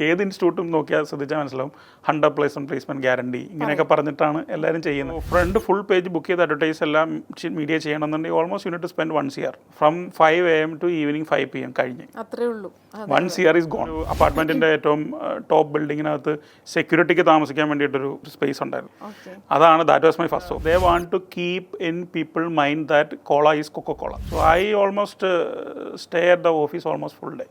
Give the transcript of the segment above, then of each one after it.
ഏത് ഇൻസ്റ്റിറ്റ്യൂട്ടും നോക്കിയാൽ ശ്രദ്ധിച്ചാൽ മനസ്സിലാവും 100% പ്ലേസ്മെൻറ്റ് ഗ്യാരണ്ടി ഇങ്ങനെയൊക്കെ പറഞ്ഞിട്ടാണ് എല്ലാവരും ചെയ്യുന്നത്. ഫ്രണ്ട് ഫുൾ പേജ് ബുക്ക് ചെയ്ത് അഡ്വർടൈസ് എല്ലാം മീഡിയ ചെയ്യണമെന്നുണ്ടെങ്കിൽ almost unit two spend 1 year from 5 AM to evening 5 PM കഴിഞ്ഞ് അത്രേ ഉള്ളൂ. 1 year ഈസ് ഗോൺ. അപ്പാർട്ട്മെന്റിന്റെ ഏറ്റവും ടോപ്പ് ബിൽഡിങ്ങിനകത്ത് സെക്യൂരിറ്റിക്ക് താമസിക്കാൻ വേണ്ടിയിട്ടൊരു സ്പേസ് ഉണ്ടായിരുന്നു. അതാണ് that was my first. They want to keep in people mind that cola is coca cola. So I almost stay at the office almost full day.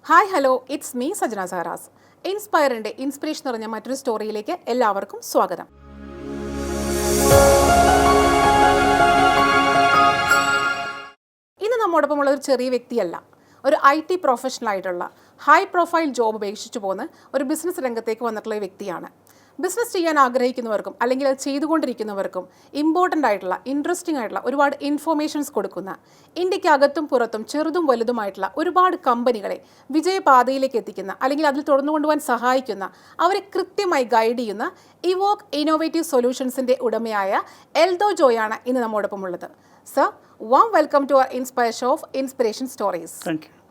Hi hello, it's me Sajana Saharas. ഇൻസ്പയറിൻ്റെ inspiration നിറഞ്ഞ മറ്റൊരു സ്റ്റോറിയിലേക്ക് എല്ലാവർക്കും സ്വാഗതം. ഇന്ന് നമ്മോടൊപ്പമുള്ള ഒരു ചെറിയ വ്യക്തിയല്ല, ഒരു IT പ്രൊഫഷണൽ ആയിട്ടുള്ള ഹൈ പ്രൊഫൈൽ ജോബ് ഉപേക്ഷിച്ചു പോകുന്ന ഒരു ബിസിനസ് രംഗത്തേക്ക് വന്നിട്ടുള്ള വ്യക്തിയാണ്. ബിസിനസ് ചെയ്യാൻ ആഗ്രഹിക്കുന്നവർക്കും അല്ലെങ്കിൽ അത് ചെയ്തുകൊണ്ടിരിക്കുന്നവർക്കും ഇമ്പോർട്ടൻ്റ് ആയിട്ടുള്ള ഇൻട്രസ്റ്റിംഗ് ആയിട്ടുള്ള ഒരുപാട് ഇൻഫോർമേഷൻസ് കൊടുക്കുന്ന, ഇന്ത്യക്കകത്തും പുറത്തും ചെറുതും വലുതുമായിട്ടുള്ള ഒരുപാട് കമ്പനികളെ വിജയപാതയിലേക്ക് എത്തിക്കുന്ന അല്ലെങ്കിൽ അതിൽ തുടർന്നു കൊണ്ടുപോകാൻ സഹായിക്കുന്ന, അവരെ കൃത്യമായി ഗൈഡ് ചെയ്യുന്ന ഇവോക്ക് ഇന്നോവേറ്റീവ് സൊല്യൂഷൻസിൻ്റെ ഉടമയായ എൽദോ ജോയാണ് ഇന്ന് നമ്മോടൊപ്പം ഉള്ളത്. Sir, warm welcome to our inspire show of inspiration stories.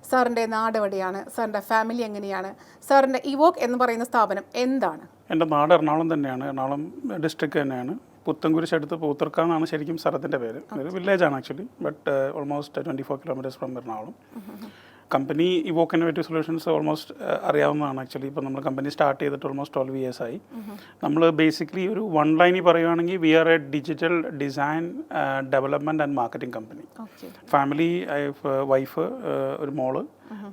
സാറിൻ്റെ നാട് എവിടെയാണ്? സാറിൻ്റെ ഫാമിലി എങ്ങനെയാണ്? സാറിൻ്റെ ഇവോക്ക് എന്ന് പറയുന്ന സ്ഥാപനം എന്താണ്? എൻ്റെ നാട് എറണാകുളം തന്നെയാണ്. എറണാകുളം ഡിസ്ട്രിക്ട് തന്നെയാണ്. പുത്തൻകുരിശ് അടുത്ത് പൂത്തർക്കാന്നാണ് ശരിക്കും സ്ഥലത്തിൻ്റെ പേര്. ഒരു വില്ലേജാണ് actually, but almost 24 kilometers from Ernakulam. Company Evoke innovative solutions almost അറിയാവുന്നതാണ് ആക്ച്വലി. ഇപ്പോൾ നമ്മൾ കമ്പനി സ്റ്റാർട്ട് ചെയ്തിട്ട് ഓൾമോസ്റ്റ് 12 years ആയി. നമ്മൾ ബേസിക്കലി ഒരു വൺ ലൈനിൽ പറയുകയാണെങ്കിൽ we are a digital design development and marketing company. Family, wife, ഒരു മോള്,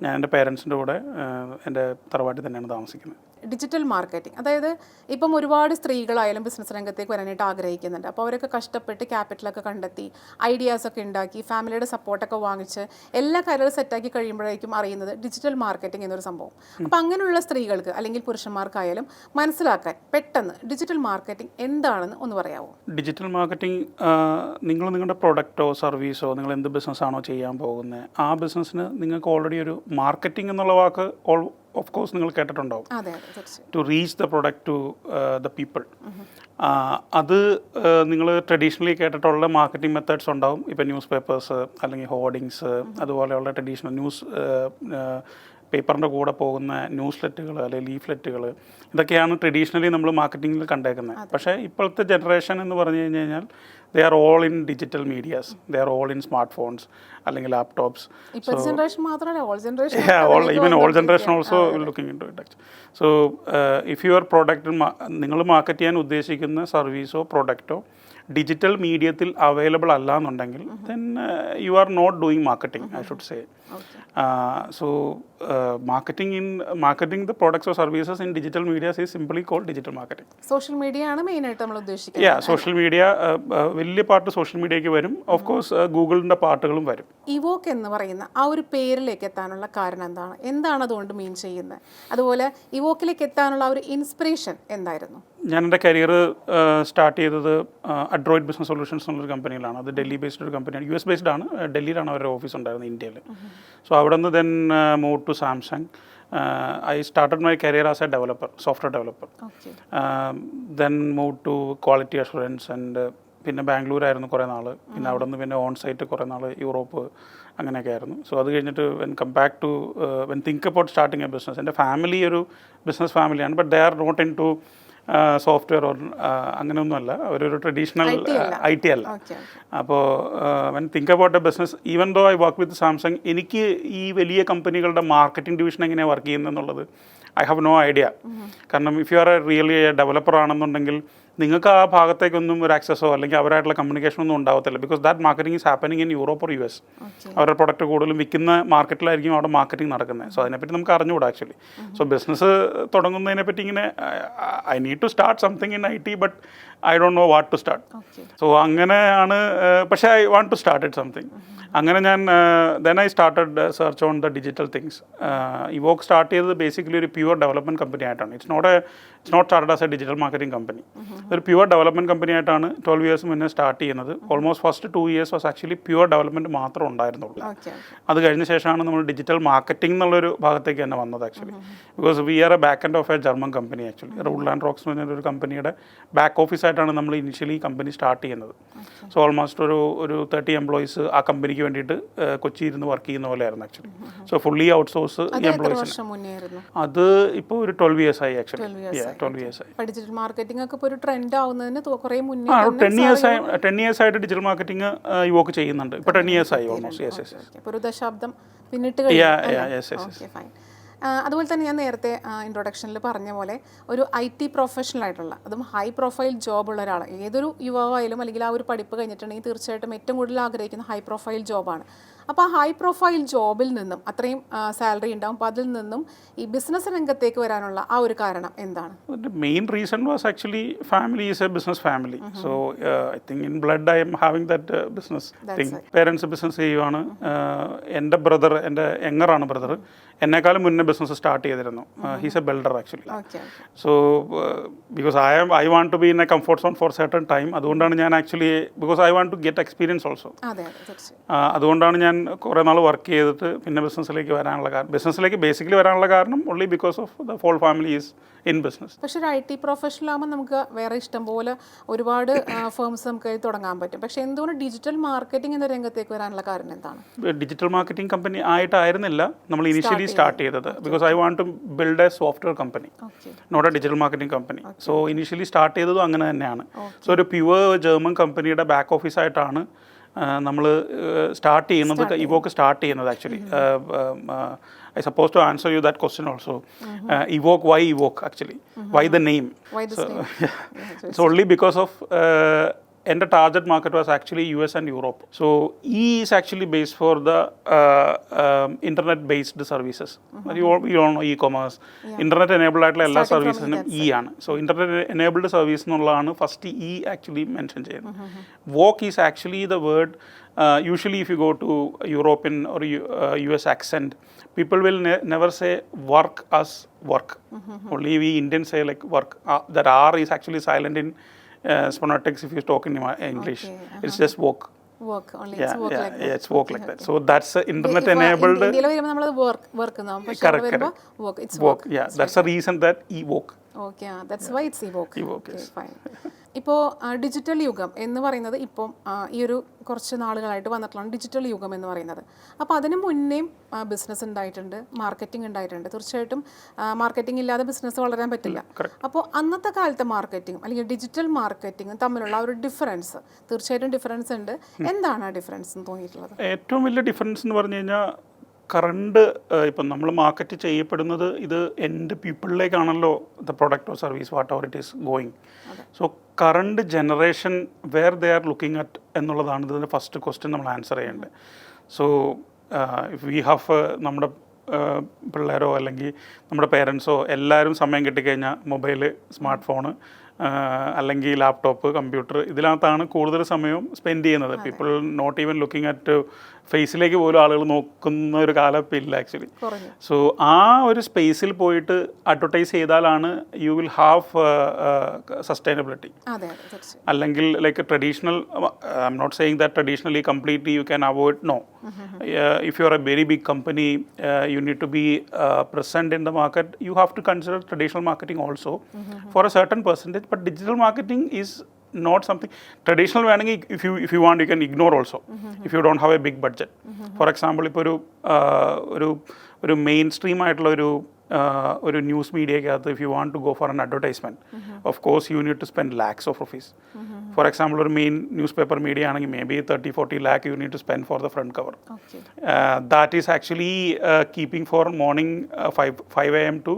ഞാൻ എൻ്റെ പേരൻസിൻ്റെ കൂടെ എൻ്റെ തറവാട്ടിൽ തന്നെയാണ് താമസിക്കുന്നത്. ഡിജിറ്റൽ മാർക്കറ്റിംഗ്, അതായത് ഇപ്പം ഒരുപാട് സ്ത്രീകളായാലും ബിസിനസ് രംഗത്തേക്ക് വരാനായിട്ട് ആഗ്രഹിക്കുന്നുണ്ട്. അപ്പോൾ അവരൊക്കെ കഷ്ടപ്പെട്ട് ക്യാപിറ്റലൊക്കെ കണ്ടെത്തി ഐഡിയാസൊക്കെ ഉണ്ടാക്കി ഫാമിലിയുടെ സപ്പോർട്ടൊക്കെ വാങ്ങിച്ച് എല്ലാ കാര്യങ്ങളും സെറ്റാക്കി കഴിയുമ്പോഴേക്കും അറിയുന്നത് ഡിജിറ്റൽ മാർക്കറ്റിംഗ് എന്നൊരു സംഭവം. അപ്പോൾ അങ്ങനെയുള്ള സ്ത്രീകൾക്ക് അല്ലെങ്കിൽ പുരുഷന്മാർക്കായാലും മനസ്സിലാക്കാൻ പെട്ടെന്ന് ഡിജിറ്റൽ മാർക്കറ്റിംഗ് എന്താണെന്ന് ഒന്ന് പറയാമോ? ഡിജിറ്റൽ മാർക്കറ്റിംഗ്, നിങ്ങൾ നിങ്ങളുടെ പ്രൊഡക്റ്റോ സർവീസോ നിങ്ങൾ എന്ത് ബിസിനസ്സാണോ ചെയ്യാൻ പോകുന്നത്, ആ ബിസിനസ്സിന് നിങ്ങൾക്ക് ഓൾറെഡി ഒരു മാർക്കറ്റിംഗ് എന്നുള്ള വാക്ക് ഓഫ് കോഴ്സ് നിങ്ങൾ കേട്ടിട്ടുണ്ടാവും. To reach the product to the people. അത് നിങ്ങൾ ട്രഡീഷണലി കേട്ടിട്ടുള്ള മാർക്കറ്റിംഗ് മെത്തേഡ്സ് ഉണ്ടാവും. ഇപ്പം ന്യൂസ് പേപ്പേഴ്സ് അല്ലെങ്കിൽ ഹോർഡിങ്സ്, അതുപോലെയുള്ള ട്രഡീഷണൽ ന്യൂസ് പേപ്പറിൻ്റെ കൂടെ പോകുന്ന ന്യൂസ്ലെറ്റുകൾ അല്ലെങ്കിൽ ലീഫ്ലെറ്റുകൾ, ഇതൊക്കെയാണ് ട്രഡീഷണലി നമ്മൾ മാർക്കറ്റിങ്ങിൽ കണ്ടേക്കുന്നത്. പക്ഷേ ഇപ്പോഴത്തെ ജനറേഷൻ എന്ന് പറഞ്ഞു കഴിഞ്ഞാൽ they are all in digital medias, they are all in smart phones അല്ലെങ്കിൽ laptops. Even all generation also looking into it. So if your product, നിങ്ങൾ മാർക്കറ്റ് ചെയ്യാൻ ഉദ്ദേശിക്കുന്ന സർവീസോ പ്രൊഡക്റ്റോ ഡിജിറ്റൽ മീഡിയത്തിൽ അവൈലബിൾ അല്ല എന്നുണ്ടെങ്കിൽ then you are not doing marketing, I should say. So marketing the products or services in digital media is simply called digital marketing. Social media ആണ് main ആയിട്ട് നമ്മൾ ഉദ്ദേശിക്കുന്നത്. സോഷ്യൽ മീഡിയ വലിയ പാർട്ട് സോഷ്യൽ മീഡിയയ്ക്ക് വരും. Of course ഗൂഗിളിൻ്റെ പാർട്ടുകളും വരും. Evoque എന്ന് പറയുന്ന ആ ഒരു പേരിലേക്ക് എത്താനുള്ള കാരണം എന്താണ്? എന്താണ് അതുകൊണ്ട് മീൻ ചെയ്യുന്നത്? അതുപോലെ ഇവോക്കിലേക്ക് എത്താനുള്ള ആ ഒരു ഇൻസ്പിറേഷൻ എന്തായിരുന്നു? ഞാൻ എൻ്റെ കരിയർ സ്റ്റാർട്ട് ചെയ്തത് അഡ്രോയിഡ് ബിസിനസ് സൊല്യൂഷൻസ് എന്നുള്ളൊരു കമ്പനിയിലാണ്. അത് ഡൽഹി ബേസ്ഡ് ഒരു കമ്പനിയാണ്, US based ആണ്. ഡൽഹിയിലാണ് അവരുടെ ഓഫീസ് ഉണ്ടായിരുന്നത്, ഇന്ത്യയിൽ. സോ അവിടെ നിന്ന് then move to Samsung. I started my career as a developer, software developer. Then moved to quality assurance and പിന്നെ ബാംഗ്ലൂരായിരുന്നു കുറേ നാൾ. പിന്നെ അവിടെ നിന്ന് പിന്നെ ഓൺ സൈറ്റ് കുറേ നാൾ യൂറോപ്പ് അങ്ങനെയൊക്കെ ആയിരുന്നു. സോ അത് കഴിഞ്ഞിട്ട് when think about starting a business, എൻ്റെ ഫാമിലി ഒരു ബിസിനസ് ഫാമിലിയാണ്. But they are not into software or അങ്ങനെയൊന്നുമല്ല, അവരൊരു ട്രഡീഷണൽ IT അല്ല. അപ്പോൾ when think about a business, even though I work with Samsung, എനിക്ക് ഈ വലിയ കമ്പനികളുടെ മാർക്കറ്റിംഗ് ഡിവിഷൻ എങ്ങനെയാണ് വർക്ക് ചെയ്യുന്നത് എന്നുള്ളത് ഐ ഹാവ് നോ ഐഡിയ. കാരണം if you R A really developer ആണെന്നുണ്ടെങ്കിൽ നിങ്ങൾക്ക് ആ ഭാഗത്തേക്കൊന്നും ഒരു ആക്സസോ അല്ലെങ്കിൽ അവരായിട്ടുള്ള കമ്മ്യൂണിക്കേഷനൊന്നും ഉണ്ടാവത്തില്ല. Because that marketing is happening in Europe or US. അവരുടെ പ്രൊഡക്റ്റ് കൂടുതലും വിൽക്കുന്ന മാർക്കറ്റിലായിരിക്കും അവിടെ മാർക്കറ്റിംഗ് നടക്കുന്നത്. സോ അതിനെപ്പറ്റി നമുക്ക് അറിഞ്ഞുകൂടാ ആക്ച്വലി. സോ ബിസിനസ് തുടങ്ങുന്നതിനെ പറ്റി ഇങ്ങനെ I need to start something in IT, but I don't know what to start. So അങ്ങനെയാണ്. പക്ഷേ I want to start it something. അങ്ങനെ ഞാൻ then I started search on the digital things. Evoke start ചെയ്തത് basically ഒരു pure development company ആയിട്ടാണ്. It's not a it's not started as a digital marketing company. ഒരു pure development company ആയിട്ടാണ് 12 years മുന്നേ start ചെയ്യുന്നത്. Almost first 2 years was actually pure development മാത്രം ഉണ്ടായിരുന്നുള്ളൂ. അത് കഴിഞ്ഞ ശേഷമാണ് നമ്മൾ ഡിജിറ്റൽ മാർക്കറ്റിംഗ് എന്നുള്ളൊരു ഭാഗത്തേക്ക് തന്നെ വന്നത് actually. Because we are a back end of a German company actually. Rule and rocks എന്ന് പറഞ്ഞൊരു കമ്പനിയുടെ ബാക്ക് ഓഫീസായിട്ടാണ് നമ്മൾ ഇനിഷ്യലി കമ്പനി സ്റ്റാർട്ട് ചെയ്യുന്നത്. സോ ഓൾമോസ്റ്റ് ഒരു 30 എംപ്ലോയീസ് ആ കമ്പനിക്ക് വേണ്ടിയിട്ട് കൊച്ചി ഇരുന്ന് വർക്ക് ചെയ്യുന്ന പോലെയായിരുന്നു ആക്ച്വലി. സോ ഫുള്ളി ഔട്ട്സോഴ്സ് എംപ്ലോയീസിന്. അത് ഇപ്പോൾ ഒരു 12 ഇയേഴ്സ് ആയി ആക്ച്വലി. 12 ഇയേഴ്സ് ആയി. ഡിജിറ്റൽ മാർക്കറ്റിംഗ് ഒക്കെ ഒരു ട്രെൻഡ് ആവുന്നതിന് കുറേ മുന്നേ 10 ഇയേഴ്സ് ആയിട്ട് ഡിജിറ്റൽ മാർക്കറ്റിംഗ് ഇവോക്ക് ചെയ്യുന്നുണ്ട്. ഇപ്പോൾ 10 ഇയേഴ്സ് ആയി ഓൾമോസ്റ്റ്. ഒരു ദശാബ്ദം പിന്നിട്ട് ഫൈൻ. അതുപോലെ തന്നെ ഞാൻ നേരത്തെ ഇൻട്രൊഡക്ഷനിൽ പറഞ്ഞ പോലെ ഒരു IT പ്രൊഫഷണൽ ആയിട്ടുള്ള, അതും ഹൈ പ്രൊഫൈൽ ജോബുള്ള ഒരാൾ, ഏതൊരു യുവാവായാലും അല്ലെങ്കിൽ ആ ഒരു പഠിപ്പ് കഴിഞ്ഞിട്ടുണ്ടെങ്കിൽ തീർച്ചയായിട്ടും ഏറ്റവും കൂടുതൽ ആഗ്രഹിക്കുന്ന ഹൈ പ്രൊഫൈൽ ജോബാണ്. അപ്പോൾ ആ ഹൈ പ്രൊഫൈൽ ജോബിൽ നിന്നും അത്രയും സാലറി ഉണ്ടാവും. അപ്പോൾ അതിൽ നിന്നും ഈ ബിസിനസ് രംഗത്തേക്ക് വരാനുള്ള ആ ഒരു കാരണം എന്താണ്? Main reason was actually family is a business family. So I think in blood I'm having that business thing. Parents business ചെയ്യുവാണ്. എൻ്റെ ബ്രദർ, എൻ്റെ യങ്ങറാണ് ബ്രദർ, എന്നെക്കാളും മുന്നേ ബിസിനസ് സ്റ്റാർട്ട് ചെയ്തിരുന്നു. He's a builder actually. So because I want to be in a comfort zone for certain time. അതുകൊണ്ടാണ് ഞാൻ actually, because I want to get experience also. അതുകൊണ്ടാണ് ഞാൻ കുറേ നാൾ വർക്ക് ചെയ്തിട്ട് പിന്നെ ബിസിനസ്സിലേക്ക് വരാനുള്ള കാരണം, ബിസിനസ്സിലേക്ക് ബേസിക്കലി വരാനുള്ള കാരണം only because of the whole family is in business. പക്ഷേ ഒരു IT പ്രൊഫഷണൽ ആകുമ്പോൾ നമുക്ക് വേറെ ഇഷ്ടം പോലെ ഒരുപാട് ഫേംസ് നമുക്ക് തുടങ്ങാൻ പറ്റും. പക്ഷേ എന്തുകൊണ്ട് ഡിജിറ്റൽ മാർക്കറ്റിംഗ് എന്ന രംഗത്തേക്ക് വരാനുള്ള കാരണം എന്താണ്? ഡിജിറ്റൽ മാർക്കറ്റിംഗ് കമ്പനി ആയിട്ടായിരുന്നില്ല നമ്മൾ ഇനിഷ്യലി സ്റ്റാർട്ട് ചെയ്തത്. Because I want to build a software company, not a digital marketing company. So initially start ചെയ്തതും അങ്ങനെ തന്നെയാണ്. സോ ഒരു പ്യുവർ ജർമ്മൻ കമ്പനിയുടെ ബാക്ക് ഓഫീസായിട്ടാണ് നമ്മൾ സ്റ്റാർട്ട് ചെയ്യുന്നത്, ഇവോക്ക് സ്റ്റാർട്ട് ചെയ്യുന്നത് actually. I supposed to answer you that question also. Evoke, why Evoke actually? Why the name? Why this name? It's only because of and the target market was actually US and Europe. So E is actually based for the internet based services. You all know e-commerce. Internet enabled ആയിട്ടുള്ള എല്ലാ സർവീസിനും E ആണ്. So internet enabled service എന്നുള്ളതാണ് first E actually mention ചെയ്യുന്നത്. Walk is actually the word, usually if you go to European or US accent, people will never say work as work. Only we Indians say like work. That R is actually silent in phonetics if you talk in English. It's just walk. Work only. It's work like that. Yeah, it's work like that. So that's internet enabled. ഇന്ത്യയിൽ വരുമ്പോൾ നമ്മൾ work എന്നാവും. പക്ഷേ അവിടെ വരുമ്പോൾ work. It's work. Yeah, that's the reason that Evoke. Okay, that's why it's Evoke. Evoke, okay, yes. Fine. ഇപ്പോൾ digital യുഗം എന്ന് പറയുന്നത് ഇപ്പം ഈ ഒരു കുറച്ച് നാളുകളായിട്ട് വന്നിട്ടുള്ള ഡിജിറ്റൽ യുഗം എന്ന് പറയുന്നത്. അപ്പോൾ അതിന് മുന്നേയും ബിസിനസ് ഉണ്ടായിട്ടുണ്ട്, മാർക്കറ്റിംഗ് ഉണ്ടായിട്ടുണ്ട്. തീർച്ചയായിട്ടും മാർക്കറ്റിംഗ് ഇല്ലാതെ ബിസിനസ് വളരാൻ പറ്റില്ല. അപ്പോൾ അന്നത്തെ കാലത്തെ മാർക്കറ്റിംഗ് അല്ലെങ്കിൽ ഡിജിറ്റൽ മാർക്കറ്റിംഗ് തമ്മിലുള്ള ഒരു ഡിഫറൻസ്, തീർച്ചയായിട്ടും ഡിഫറൻസ് ഉണ്ട്. എന്താണ് ആ ഡിഫറൻസ് എന്ന് തോന്നിയിട്ടുള്ളത്? ഏറ്റവും വലിയ ഡിഫറൻസ് എന്ന് പറഞ്ഞു കഴിഞ്ഞാൽ കറണ്ട് ഇപ്പം നമ്മൾ മാർക്കറ്റ് ചെയ്യപ്പെടുന്നത് ഇത് എൻഡ് പീപ്പിളിലേക്കാണല്ലോ the product or service whatever it is going. So current generation where they are looking at എന്നുള്ളതാണ് ഇതിൻ്റെ ഫസ്റ്റ് ക്വസ്റ്റ്യൻ നമ്മൾ ആൻസർ ചെയ്യേണ്ടത്. സോ ഇഫ് വി ഹാവ് നമ്മുടെ പിള്ളേരോ അല്ലെങ്കിൽ നമ്മുടെ പേരൻസോ എല്ലാവരും സമയം കിട്ടിക്കഴിഞ്ഞാൽ മൊബൈല്, സ്മാർട്ട് ഫോണ് അല്ലെങ്കിൽ ലാപ്ടോപ്പ്, കമ്പ്യൂട്ടർ, ഇതിനകത്താണ് കൂടുതൽ സമയവും സ്പെൻഡ് ചെയ്യുന്നത്. People not even looking at ഫേസിലേക്ക് പോലും ആളുകൾ നോക്കുന്ന ഒരു കാലം ഇപ്പം ഇല്ല ആക്ച്വലി. സോ ആ ഒരു സ്പേസിൽ പോയിട്ട് അഡ്വർടൈസ് ചെയ്താലാണ് യു വിൽ ഹാവ് സസ്റ്റൈനബിലിറ്റി. അല്ലെങ്കിൽ like traditional, I'm not saying that traditionally completely you can avoid, no. If you are a very big company, you need to be present in the market. You have to consider traditional marketing also for a certain percentage. But digital marketing is not something traditional. If you want, you can ignore also if you don't have a big budget. For example, ഇപ്പോൾ ഒരു main stream ആയിട്ടുള്ള ഒരു news മീഡിയക്കകത്ത് if you want to go for an advertisement, of course you need to spend lakhs of rupees. For example ഒരു main news paper media ആണെങ്കിൽ maybe 30-40 lakh you need to spend for the front cover. That is actually keeping for morning 5 AM to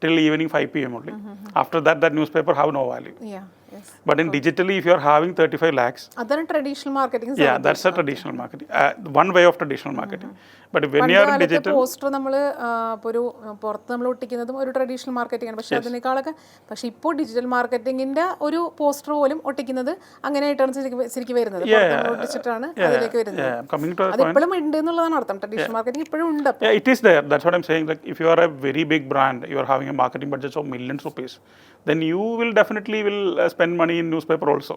till evening 5 PM only. After that newspaper have no value. But in digitally, if you are having 35 lakhs, അതാണ് traditional marketing. yeah, that's a traditional marketing. One way of traditional marketing. But when you are in digital, poster നമ്മൾ ഇപ്പോൾ ഒരു പുറത്ത് നമ്മൾ ഒട്ടിക്കുന്നതും ഒരു traditional marketing ആണ്. പക്ഷേ അതിനേക്കാളൊക്കെ ഇപ്പോൾ ഡിജിറ്റൽ മാർക്കറ്റിംഗിന്റെ ഒരു പോസ്റ്റർ പോലും ഒട്ടിക്കുന്നത് അങ്ങനെയായിട്ടാണ് ശരിക്കും വരുന്നത്. ഒട്ടിച്ചിട്ടാണ് അതിലേക്ക് വരുന്നത്. coming to അത് ഇപ്പോഴും ഉണ്ട് എന്നുള്ളതാണ് അർത്ഥം. ട്രഡീഷണൽ മാർക്കറ്റിംഗ് ഇപ്പോഴും ഉണ്ട്. yeah, it is there. That's what I'm saying. Like if you are a very big brand, you are having a marketing budget of millions rupees, then you will definitely spend money in newspaper also.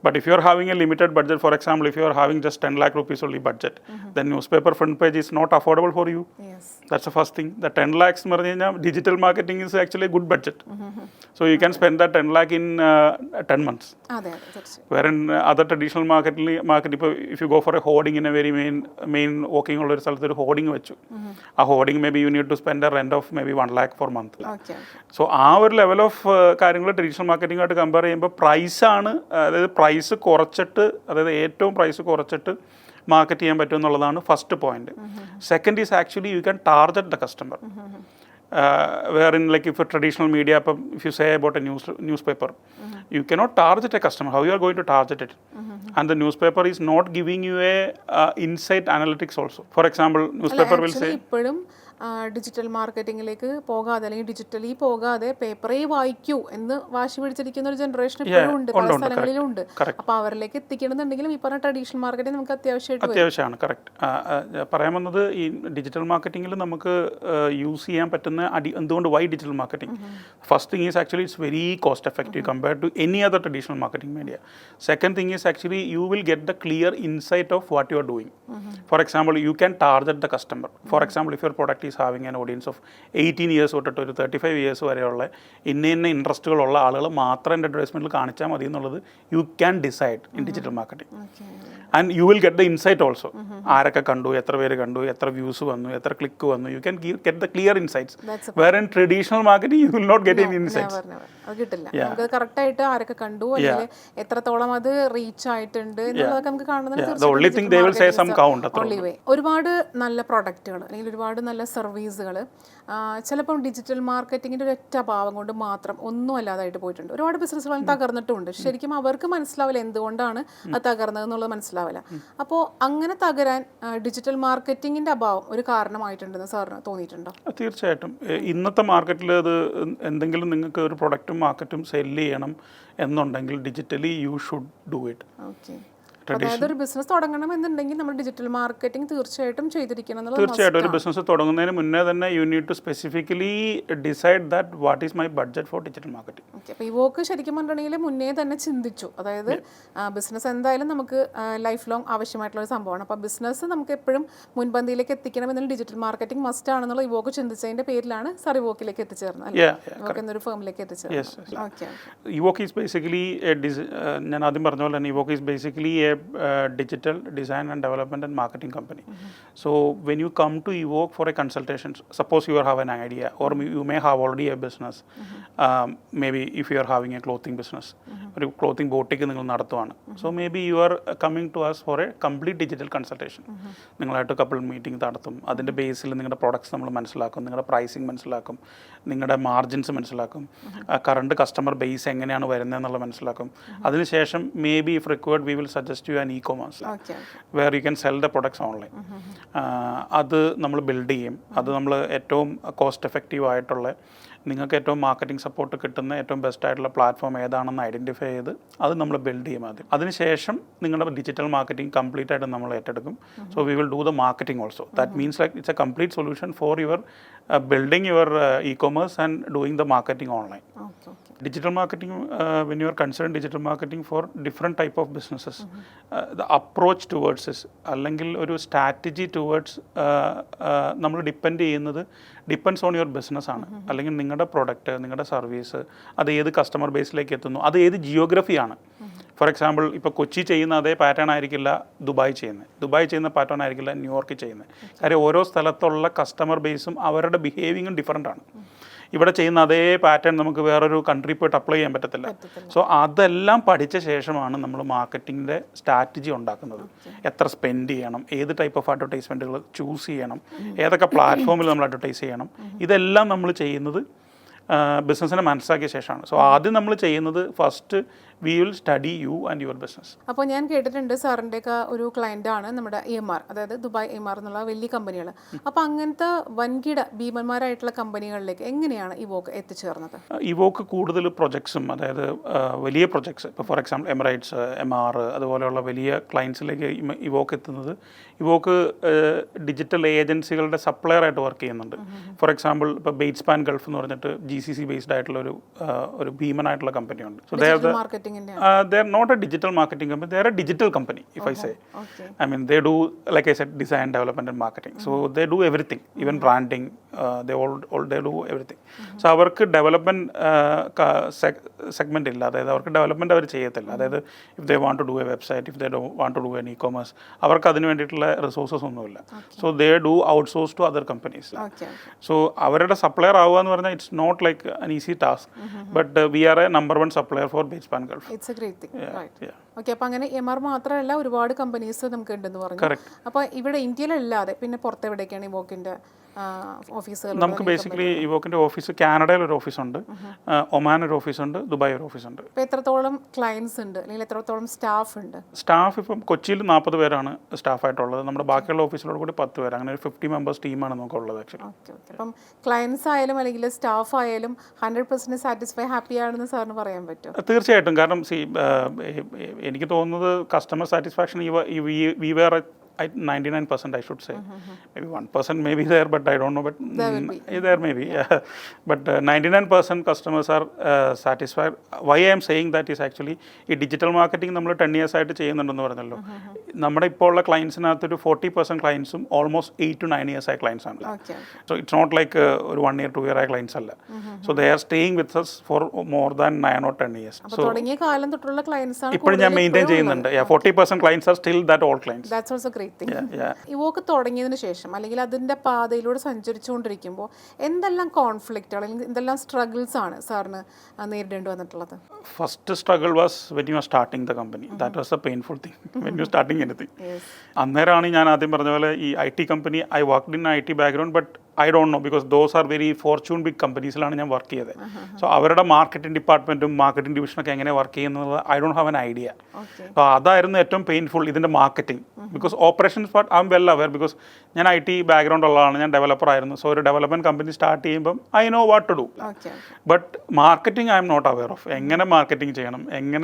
But if you are having a limited budget, for example, if you are having just 10 lakh rupees only budget, then newspaper front page is not affordable for you. Yes. That's the first thing. The 10 lakhs എന്ന് പറഞ്ഞു കഴിഞ്ഞാൽ digital marketing is actually a good budget. So you can spend that 10 lakh in 10 months. അതെ തീർച്ചയായും. Wherein other traditional market ഇപ്പോൾ if you go for a hoarding in a very main walking ഉള്ള ഒരു സ്ഥലത്ത് ഒരു hoarding വെച്ചു, ആ hoarding maybe you need to spend a rent of maybe 1 lakh for month. Okay. So ആ ഒരു level of കാര്യങ്ങൾ ട്രഡീഷണൽ മാർക്കറ്റിംഗായിട്ട് കമ്പയർ ചെയ്യുമ്പോൾ പ്രൈസാണ്, അതായത് പ്രൈസ് കുറച്ചിട്ട്, അതായത് ഏറ്റവും പ്രൈസ് കുറച്ചിട്ട് മാർക്കറ്റ് ചെയ്യാൻ പറ്റും എന്നുള്ളതാണ് first point. Second is actually U can target the customer. Wherein like if a traditional media, if you say about a newspaper, you cannot target a customer. How you are going to target it? And the newspaper is not giving you a insight analytics also. For example, newspaper will say ഇപ്പോഴും digital മാർക്കറ്റിംഗിലേക്ക് പോകാതെ അല്ലെങ്കിൽ digitally പോകാതെ പേപ്പറേ വായിക്കൂ എന്ന് വാശി പിടിച്ചിരിക്കുന്ന ഒരു generation ഇപ്പോഴും ഉണ്ട്, പല സ്ഥലങ്ങളിലും ഉണ്ട്. അപ്പോൾ അവരിലേക്ക് എത്തിക്കണമെന്നുണ്ടെങ്കിലും ഈ പറഞ്ഞ ട്രഡീഷണൽ മാർക്കറ്റിംഗ് നമുക്ക് അത്യാവശ്യമാണ്. കറക്റ്റ്. പറയാൻ വന്നത് ഈ ഡിജിറ്റൽ മാർക്കറ്റിംഗിൽ നമുക്ക് യൂസ് ചെയ്യാൻ പറ്റുന്ന എന്തുകൊണ്ട് why digital marketing? First thing is actually it's very cost effective compared to any other traditional marketing media. Second thing is actually you will get the clear insight of what you are doing. For example you can target the customer. For example if your product is having an audience of 18 years തൊട്ടിട്ട് ഒരു 35 years വരെയുള്ള ഇന്ന ഇൻട്രസ്റ്റുകളുള്ള ആളുകൾ മാത്രം എൻ്റെ അഡ്വർടൈസ്മെൻറ്റിൽ കാണിച്ചാൽ മതി എന്നുള്ളത് you can decide in digital marketing. And you will get the insight also. ആരൊക്കെ കണ്ടു, എത്ര പേര് കണ്ടു, എത്ര വ്യൂസ് വന്നു, എത്ര ക്ലിക്ക് വന്നു, you can get the clear insights. Where in traditional marketing you will not get any insights. അത് കിട്ടില്ല. നമുക്ക് കറക്റ്റായിട്ട് ആരൊക്കെ കണ്ടു അല്ലെങ്കിൽ എത്രത്തോളം അത് റീച്ച് ആയിട്ടുണ്ട് എന്നുള്ളതൊക്കെ നമുക്ക് കാണുന്നത്. ഒരുപാട് നല്ല പ്രൊഡക്റ്റുകൾ അല്ലെങ്കിൽ ഒരുപാട് നല്ല സർവീസുകൾ ചിലപ്പം ഡിജിറ്റൽ മാർക്കറ്റിങ്ങിൻ്റെ ഒരൊറ്റ അഭാവം കൊണ്ട് മാത്രം ഒന്നും അല്ലാതായിട്ട് പോയിട്ടുണ്ട്. ഒരുപാട് ബിസിനസ്സുകൾ തകർന്നിട്ടുണ്ട്. ശരിക്കും അവർക്ക് മനസ്സിലാവില്ല എന്തുകൊണ്ടാണ് അത് തകർന്നത് എന്നുള്ളത് മനസ്സിലാവില്ല. അപ്പോൾ അങ്ങനെ തകരാൻ ഡിജിറ്റൽ മാർക്കറ്റിങ്ങിൻ്റെ അഭാവം ഒരു കാരണമായിട്ടുണ്ടെന്ന് സാറിന് തോന്നിയിട്ടുണ്ടോ? തീർച്ചയായിട്ടും. ഇന്നത്തെ മാർക്കറ്റിൽ അത് എന്തെങ്കിലും നിങ്ങൾക്ക് ഒരു പ്രൊഡക്റ്റും മാർക്കറ്റും സെല് ചെയ്യണം എന്നുണ്ടെങ്കിൽ digitally you should do it. Okay. അതായത് ഒരു ബിസിനസ് തുടങ്ങണം എന്നുണ്ടെങ്കിൽ നമ്മൾ ഡിജിറ്റൽ മാർക്കറ്റിംഗ് തീർച്ചയായിട്ടും ചെയ്തിരിക്കണം. തീർച്ചയായിട്ടും ഒരു ബിസിനസ് തുടങ്ങുന്നതിന് മുന്നേ തന്നെ you need to specifically decide that what is my budget for digital marketing. Okay. അപ്പോൾ ഇവോക്ക് ശരിക്കും പറഞ്ഞിട്ടുണ്ടെങ്കിൽ മുന്നേ തന്നെ ചിന്തിച്ചു. അതായത് ബിസിനസ് എന്തായാലും നമുക്ക് ലൈഫ് ലോങ് ആവശ്യമായിട്ടുള്ള ഒരു സംഭവമാണ്. അപ്പോൾ ബിസിനസ് നമുക്ക് എപ്പോഴും മുൻപന്തിയിലേക്ക് എത്തിക്കണമെന്നുള്ള ഡിജിറ്റൽ മാർക്കറ്റിംഗ് മസ്റ്റ് ആണെന്നുള്ള ഇവോക്ക് ചിന്തിച്ചതിൻ്റെ പേരിലാണ് സാർ ഇവോക്കിലേക്ക് എത്തിച്ചേർന്നത് അല്ലേ? ഇവോക്ക് എന്നൊരു ഫേമിലേക്ക് എത്തിച്ചേർന്നത്. ഓക്കെ. ഇവോക്ക് ഈസ് ബേസിക്കലി ഞാൻ ആദ്യം പറഞ്ഞ പോലെ തന്നെ Evoque is basically digital design and development and marketing company. So when you come to Evoke for a consultation, suppose you have an idea or you may have already a business, maybe if you are having a clothing business, or clothing boutique നിങ്ങൾ നടത്തുവാണ്, so maybe you are coming to us for a complete digital consultation. നിങ്ങളായിട്ട് couple meeting നടത്തും. അതിൻ്റെ ബേസിൽ നിങ്ങളുടെ products നമ്മൾ മനസ്സിലാക്കും, നിങ്ങളുടെ pricing മനസ്സിലാക്കും, നിങ്ങളുടെ മാർജിൻസ് മനസ്സിലാക്കും, കറണ്ട് കസ്റ്റമർ ബേസ് എങ്ങനെയാണ് വരുന്നത് എന്നുള്ളത് മനസ്സിലാക്കും. അതിനുശേഷം maybe if required we will suggest you an e-commerce where you can sell the products online. അത് നമ്മൾ ബിൽഡ് ചെയ്യും. അത് നമ്മൾ ഏറ്റവും കോസ്റ്റ് എഫക്റ്റീവ് ആയിട്ടുള്ള, നിങ്ങൾക്ക് ഏറ്റവും മാർക്കറ്റിംഗ് സപ്പോർട്ട് കിട്ടുന്ന ഏറ്റവും ബെസ്റ്റ് ആയിട്ടുള്ള പ്ലാറ്റ്ഫോം ഏതാണെന്ന് ഐഡൻറ്റിഫൈ ചെയ്ത് അത് നമ്മൾ ബിൽഡ് ചെയ്യും ആദ്യം. അതിനുശേഷം നിങ്ങളുടെ ഡിജിറ്റൽ മാർക്കറ്റിംഗ് കംപ്ലീറ്റ് ആയിട്ട് നമ്മൾ ഏറ്റെടുക്കും. So we will do the marketing also. That means like it's A complete solution for your building your e-commerce and doing the marketing online. Okay. Digital marketing, when you are considering digital marketing for different type of businesses, the approach towards is അല്ലെങ്കിൽ ഒരു strategy towards നമ്മൾ depend ചെയ്യുന്നത് depends on your business ആണ്. അല്ലെങ്കിൽ നിങ്ങളുടെ product, നിങ്ങളുടെ service അത് ഏത് കസ്റ്റമർ ബേസിലേക്ക് എത്തുന്നു, അത് ഏത് ജിയോഗ്രഫിയാണ്. ഫോർ എക്സാമ്പിൾ ഇപ്പോൾ കൊച്ചി ചെയ്യുന്ന അതേ പാറ്റേൺ ആയിരിക്കില്ല ദുബായ് ചെയ്യുന്നത്, ദുബായ് ചെയ്യുന്ന പാറ്റേൺ ആയിരിക്കില്ല ന്യൂയോർക്ക് ചെയ്യുന്നത്. കാര്യം ഓരോ സ്ഥലത്തുള്ള കസ്റ്റമർ ബേസും അവരുടെ ബിഹേവിയറും ഡിഫറെൻ്റ് ആണ്. ഇവിടെ ചെയ്യുന്ന അതേ പാറ്റേൺ നമുക്ക് വേറൊരു കൺട്രി പോയിട്ട് അപ്ലൈ ചെയ്യാൻ പറ്റത്തില്ല. സോ അതെല്ലാം പഠിച്ച ശേഷമാണ് നമ്മൾ മാർക്കറ്റിങ്ങിൻ്റെ സ്ട്രാറ്റജി ഉണ്ടാക്കുന്നത്. എത്ര സ്പെൻഡ് ചെയ്യണം, ഏത് ടൈപ്പ് ഓഫ് അഡ്വർടൈസ്മെൻറ്റുകൾ ചൂസ് ചെയ്യണം, ഏതൊക്കെ പ്ലാറ്റ്ഫോമിൽ നമ്മൾ അഡ്വർടൈസ് ചെയ്യണം, ഇതെല്ലാം നമ്മൾ ചെയ്യുന്നത് ബിസിനസ്സിനെ മനസ്സിലാക്കിയ ശേഷമാണ്. സോ ആദ്യം നമ്മൾ ചെയ്യുന്നത് first we will study you and your business. അപ്പോൾ ഞാൻ കേട്ടിട്ടുണ്ട് സാറിൻ്റെയൊക്കെ ഒരു ക്ലയൻ്റാണ് നമ്മുടെ EMR, അതായത് ദുബായ് EMR എന്നുള്ള വലിയ കമ്പനികൾ. അപ്പോൾ അങ്ങനത്തെ വൻകിട ഭീമന്മാരായിട്ടുള്ള കമ്പനികളിലേക്ക് എങ്ങനെയാണ് ഇവോക്ക് എത്തിച്ചേർന്നത്? ഇവോക്ക് കൂടുതൽ പ്രൊജക്ട്സും, അതായത് വലിയ പ്രൊജക്ട്സ്, ഇപ്പോൾ ഫോർ എക്സാമ്പിൾ എമിറേറ്റ്സ്, MR അതുപോലെയുള്ള വലിയ ക്ലയൻസിലേക്ക് ഇവോക്ക് എത്തുന്നത്. ഇവോക്ക് ഡിജിറ്റൽ ഏജൻസികളുടെ സപ്ലയറായിട്ട് വർക്ക് ചെയ്യുന്നുണ്ട്. ഫോർ എക്സാമ്പിൾ ഇപ്പോൾ ബെയ്റ്റ്സ്പാൻ ഗൾഫ് എന്ന് പറഞ്ഞിട്ട് GCC ബേസ്ഡ് ആയിട്ടുള്ള ഒരു ഭീമനായിട്ടുള്ള കമ്പനിയുണ്ട്. So they are not a digital marketing company, they are a digital company, if I say. I mean, they do, like I said, design, development and marketing. So they do everything, even branding, they do everything. So അവർക്ക് development segment ഇല്ല, അതായത് അവർക്ക് development അവർ ചെയ്യത്തില്ല. അതായത് if they want to do a website, if they want to do an e-commerce, അവർക്ക് അതിന് വേണ്ടിയിട്ടുള്ള റിസോഴ്സസ് ഒന്നുമില്ല. So they do outsource to other companies. So അവരുടെ സപ്ലയർ ആവുക എന്ന് പറഞ്ഞാൽ it's not like an easy task, but we are a number 1 supplier for Batespan Gulf. It's a great thing, right? Okay, അപ്പോൾ അങ്ങനെ EMR മാത്രമല്ല, ഒരുപാട് companies നമുക്ക് ഉണ്ടെന്ന് പറഞ്ഞു. അപ്പോൾ ഇവിടെ ഇന്ത്യയിലല്ലാതെ പിന്നെ പുറത്തെവിടേക്കാണ് ഇവോക്കിൻ്റെ ഓഫീസുകൾ? നമുക്ക് ബേസിക്കലി ഇവോക്കിൻ്റെ ഓഫീസ് കാനഡയിൽ ഒരു ഓഫീസുണ്ട്, ഒമാൻ ഒരു ഓഫീസുണ്ട്, ദുബായ് ഒരു ഓഫീസുണ്ട്. ഇപ്പോൾ എത്രത്തോളം ക്ലയൻസ് ഉണ്ട്, അല്ലെങ്കിൽ എത്രത്തോളം സ്റ്റാഫ് ഉണ്ട്? സ്റ്റാഫ് ഇപ്പം കൊച്ചിയിൽ 40 പേരാണ് സ്റ്റാഫായിട്ടുള്ളത്. നമ്മുടെ ബാക്കിയുള്ള ഓഫീസിലോട് കൂടി 10 പേര്, അങ്ങനെ ഒരു 50 മെമ്പേഴ്സ് ടീമാണ് നമുക്കുള്ളത് ആക്ച്വലി. Okay okay. അപ്പം ക്ലയൻസ് ആയാലും അല്ലെങ്കിൽ സ്റ്റാഫ് ആയാലും 100% സാറ്റിസ്ഫൈ, ഹാപ്പി ആണെന്ന് സാറിന് പറയാൻ പറ്റും? തീർച്ചയായിട്ടും. കാരണം എനിക്ക് തോന്നുന്നത് customer satisfaction we were at 99%, I should say. Maybe 1% may be there, but I don't know. But there may be. Yeah. But 99% customers are satisfied. Why I am saying that is actually ഈ digital marketing നമ്മൾ 10 years ആയിട്ട് ചെയ്യുന്നുണ്ടെന്ന് പറഞ്ഞല്ലോ. നമ്മുടെ ഇപ്പോൾ ഉള്ള ക്ലയൻസിനകത്ത് ഒരു 40% ക്ലയൻസും almost 8 to 9 years ആയ ക്ലയൻസ് ആണ്. സോ ഇറ്റ്സ് നോട്ട് ലൈക്ക് ഒരു 1 year 2 year ആയ ക്ലയൻസ് അല്ല. So they are staying with us for more than 9 or 10 years. So തുടങ്ങിയ കാലം തൊട്ടുള്ള ക്ലയൻസ് ആണ് ഇപ്പോൾ ഞാൻ മെയിൻറ്റെയിൻ ചെയ്യുന്നുണ്ട്. 40% clients are still that old clients. That's also Evoke തുടങ്ങിയതിന് ശേഷം അല്ലെങ്കിൽ അതിൻ്റെ പാതയിലൂടെ സഞ്ചരിച്ചുകൊണ്ടിരിക്കുമ്പോൾ എന്തെല്ലാം കോൺഫ്ലിക്റ്റ് അല്ലെങ്കിൽ എന്തെല്ലാം സ്ട്രഗിൾസ് ആണ് സാറിന് നേരിടേണ്ടി വന്നിട്ടുള്ളത്? First struggle was when you are starting the company. That was a painful thing when you starting anything. അന്നേരമാണ് ഞാൻ ആദ്യം പറഞ്ഞ പോലെ ഈ IT company, I worked in IT background, but I don't know because those are very fortune big കമ്പനീസിലാണ് ഞാൻ work ചെയ്തത്. So അവരുടെ മാർക്കറ്റിംഗ് ഡിപ്പാർട്ട്മെൻറ്റും മാർക്കറ്റിംഗ് ഡിവിഷനൊക്കെ എങ്ങനെ വർക്ക് ചെയ്യുന്നത് I don't have an idea. അപ്പോൾ അതായിരുന്നു ഏറ്റവും പെയിൻഫുൾ, ഇതിൻ്റെ marketing. Because operations part I'm well aware, because ഞാൻ IT ബാക്ക്ഗ്രൗണ്ട് ഉള്ളതാണ്, ഞാൻ ഡെവലപ്പർ ആയിരുന്നു. സോ ഒരു ഡെവലപ്മെൻറ്റ് കമ്പനി സ്റ്റാർട്ട് ചെയ്യുമ്പം I know what to do, but marketing I'm not aware of. എങ്ങനെ മാർക്കറ്റിംഗ്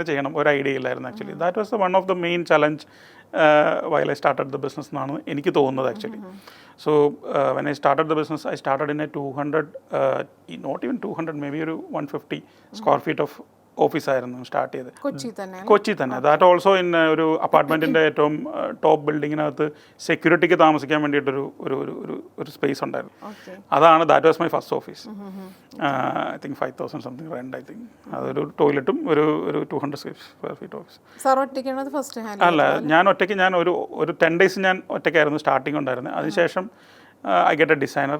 ചെയ്യണം ഒരു ഐഡിയ ഇല്ലായിരുന്നു actually. That was one of the main challenge while I started the business എന്നാണ് എനിക്ക് തോന്നുന്നത് actually. So when I started the business, I started in a 200, not even 200, maybe ഒരു 150 square feet of ഓഫീസായിരുന്നു start ചെയ്ത്. കൊച്ചി തന്നെ. That also in ഒരു അപ്പാർട്ട്മെൻറ്റിൻ്റെ ഏറ്റവും top ബിൽഡിങ്ങിനകത്ത് സെക്യൂരിറ്റിക്ക് താമസിക്കാൻ വേണ്ടിയിട്ടൊരു ഒരു സ്പേസ് ഉണ്ടായിരുന്നു. That was my first office. I think 5,000 something rent. I think അതൊരു ടോയ്ലറ്റും ഒരു 200 സ്ക്വയർ ഫീറ്റ് ഓഫീസ്. അല്ല, ഞാൻ ഒരു 10 days ഞാൻ ഒറ്റയ്ക്കായിരുന്നു സ്റ്റാർട്ടിങ് ഉണ്ടായിരുന്നത്. അതിനുശേഷം I get a designer,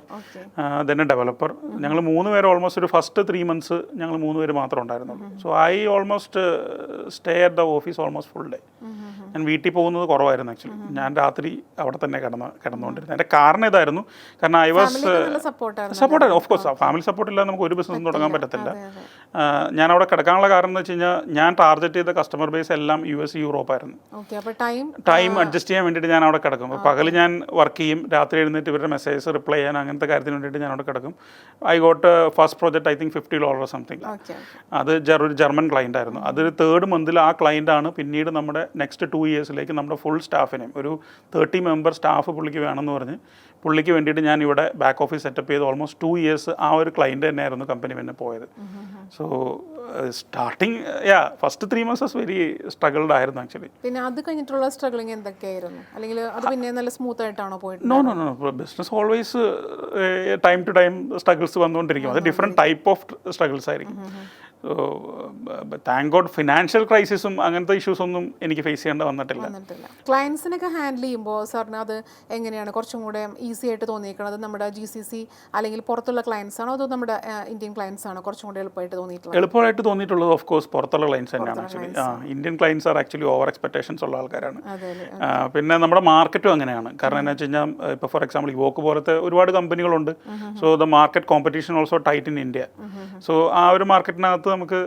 then a developer. ഞങ്ങൾ 3 പേര് ഓൾമോസ്റ്റ് ഒരു ഫസ്റ്റ് 3 months ഞങ്ങൾ 3 പേര് മാത്രമേ ഉണ്ടായിരുന്നുള്ളൂ. So I almost stay at the office almost full day. ഞാൻ വീട്ടിൽ പോകുന്നത് കുറവായിരുന്നു ആക്ച്വലി. ഞാൻ രാത്രി അവിടെ തന്നെ കിടന്നുകൊണ്ടിരുന്നത്. എൻ്റെ കാരണം ഇതായിരുന്നു, കാരണം I was support. Of course family support ഇല്ലാതെ നമുക്ക് ഒരു ബിസിനസ്സും തുടങ്ങാൻ പറ്റത്തില്ല. ഞാൻ അവിടെ കിടക്കാനുള്ള കാരണം എന്ന് വെച്ച് കഴിഞ്ഞാൽ ഞാൻ ടാർഗറ്റ് ചെയ്ത കസ്റ്റമർ ബേസ് എല്ലാം US, യൂറോപ്പ് ആയിരുന്നു. ടൈം അഡ്ജസ്റ്റ് ചെയ്യാൻ വേണ്ടിയിട്ട് ഞാൻ അവിടെ കിടക്കും. പകൽ ഞാൻ വർക്ക് ചെയ്യും, രാത്രി എഴുന്നേറ്റ് ഇവരുടെ മെസ്സേജസ് റിപ്ലൈ ചെയ്യാൻ അങ്ങനത്തെ കാര്യത്തിന് വേണ്ടിയിട്ട് ഞാൻ അവിടെ കിടക്കും. I got first project I think $50 something. അത് ഒരു ജർമ്മൻ ക്ലയൻ്റ് ആയിരുന്നു. അത് 3rd month ആ ക്ലയൻ്റാണ് പിന്നീട് നമ്മുടെ നെക്സ്റ്റ് 2 yearsലേക്ക് നമ്മുടെ ഫുൾ സ്റ്റാഫിനെയും ഒരു 30 member സ്റ്റാഫ് പുള്ളിക്ക് വേണമെന്ന് പറഞ്ഞ് പുള്ളിക്ക് വേണ്ടിയിട്ട് ഞാൻ ഇവിടെ ബാക്ക് ഓഫീസ് സെറ്റപ്പ് ചെയ്ത് ഓൾമോസ്റ്റ് 2 years ആ ഒരു ക്ലയൻറ്റ് തന്നെയായിരുന്നു കമ്പനി പിന്നെ പോയത്. So starting first 3 months was very struggled ആയിരുന്നു ആക്ച്വലി. പിന്നെ അത് കഴിഞ്ഞിട്ടുള്ള സ്ട്രഗിളിങ് എന്തൊക്കെയായിരുന്നു, അല്ലെങ്കിൽ അത് പിന്നെ നല്ല സ്മൂത്ത് ആയിട്ടാണോ പോയിട്ട്? No business always time to time struggles വന്നുകൊണ്ടിരിക്കും. അത് ഡിഫറെൻറ്റ് ടൈപ്പ് ഓഫ് സ്ട്രഗിൾസ് ആയിരിക്കും. സോ താങ്ക് ഗോഡ് ഫിനാൻഷ്യൽ ക്രൈസിസും അങ്ങനത്തെ ഇഷ്യൂസ് ഒന്നും എനിക്ക് ഫേസ് ചെയ്യേണ്ട വന്നിട്ടില്ല. ക്ലയൻസിനൊക്കെ ഹാൻഡിൽ ചെയ്യുമ്പോൾ സാറിന് അത് എങ്ങനെയാണ് കുറച്ചും കൂടെ ഈസി ആയിട്ട് തോന്നിയിരിക്കുന്നത്? നമ്മുടെ GCC അല്ലെങ്കിൽ പുറത്തുള്ള ക്ലയൻസ് ആണോ അതോ നമ്മുടെ ഇന്ത്യൻ ക്ലയൻസ് ആണോ കുറച്ചും കൂടെ എളുപ്പമായിട്ട് തോന്നിയിട്ടുള്ളത്? ഓഫ് കോഴ്സ് പുറത്തുള്ള ക്ലയൻസ് തന്നെയാണ് actually. Indian clients are actually over expectations ഉള്ള ആൾക്കാരാണ്. പിന്നെ നമ്മുടെ മാർക്കറ്റും അങ്ങനെയാണ്. കാരണം എന്താ വെച്ച് കഴിഞ്ഞാൽ ഇപ്പോൾ ഫോർ എക്സാമ്പിൾ ഇവോക്ക് പോലത്തെ ഒരുപാട് കമ്പനികളുണ്ട്. So the market competition also tight in India. സോ ആ ഒരു മാർക്കറ്റിനകത്ത് നമുക്ക്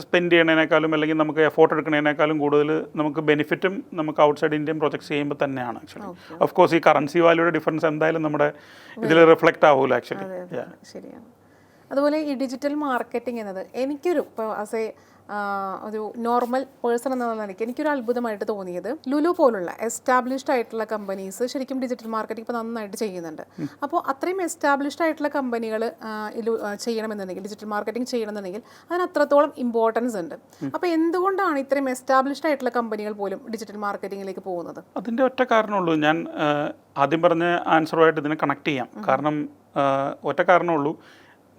സ്പെൻഡ് ചെയ്യണതിനേക്കാളും അല്ലെങ്കിൽ നമുക്ക് എഫോർട്ട് എടുക്കുന്നതിനേക്കാളും കൂടുതൽ നമുക്ക് ബെനിഫിറ്റും നമുക്ക് ഔട്ട്സൈഡ് ഇന്ത്യൻ പ്രൊജക്ട്സ് ചെയ്യുമ്പോൾ തന്നെയാണ് ആക്ച്വലി. ഓഫ് കോഴ്സ് ഈ കറൻസി വാല്യൂയുടെ ഡിഫറൻസ് എന്തായാലും നമ്മുടെ ഇതിൽ റിഫ്ലക്റ്റ് ആവുമല്ലോ ആക്ച്വലി. ശരിയാണ്. അതുപോലെ ഈ ഡിജിറ്റൽ മാർക്കറ്റിംഗ് എന്നത് എനിക്കൊരു ഇപ്പോൾ ആസ് എ ഒരു നോർമൽ പേഴ്സൺ എന്ന നിലയ്ക്ക് എനിക്കൊരു അത്ഭുതമായിട്ട് തോന്നിയത് ലുലു പോലുള്ള എസ്റ്റാബ്ലിഷ്ഡ് ആയിട്ടുള്ള കമ്പനീസ് ശരിക്കും ഡിജിറ്റൽ മാർക്കറ്റിംഗ് ഇപ്പോൾ നന്നായിട്ട് ചെയ്യുന്നുണ്ട്. അപ്പോൾ അത്രയും എസ്റ്റാബ്ലിഷ്ഡ് ആയിട്ടുള്ള കമ്പനികൾ ചെയ്യണമെന്നുണ്ടെങ്കിൽ ഡിജിറ്റൽ മാർക്കറ്റിംഗ് ചെയ്യണമെന്നുണ്ടെങ്കിൽ അതിന് അത്രത്തോളം ഇമ്പോർട്ടൻസ് ഉണ്ട്. അപ്പോൾ എന്തുകൊണ്ടാണ് ഇത്രയും എസ്റ്റാബ്ലിഷ്ഡ് ആയിട്ടുള്ള കമ്പനികൾ പോലും ഡിജിറ്റൽ മാർക്കറ്റിംഗിലേക്ക് പോകുന്നത്? അതിൻ്റെ ഒറ്റ കാരണമുള്ളൂ. ഞാൻ ആദ്യം പറഞ്ഞ ആൻസറുമായിട്ട് ഇതിനെ കണക്ട് ചെയ്യാം. കാരണം ഒറ്റ കാരണമുള്ളൂ,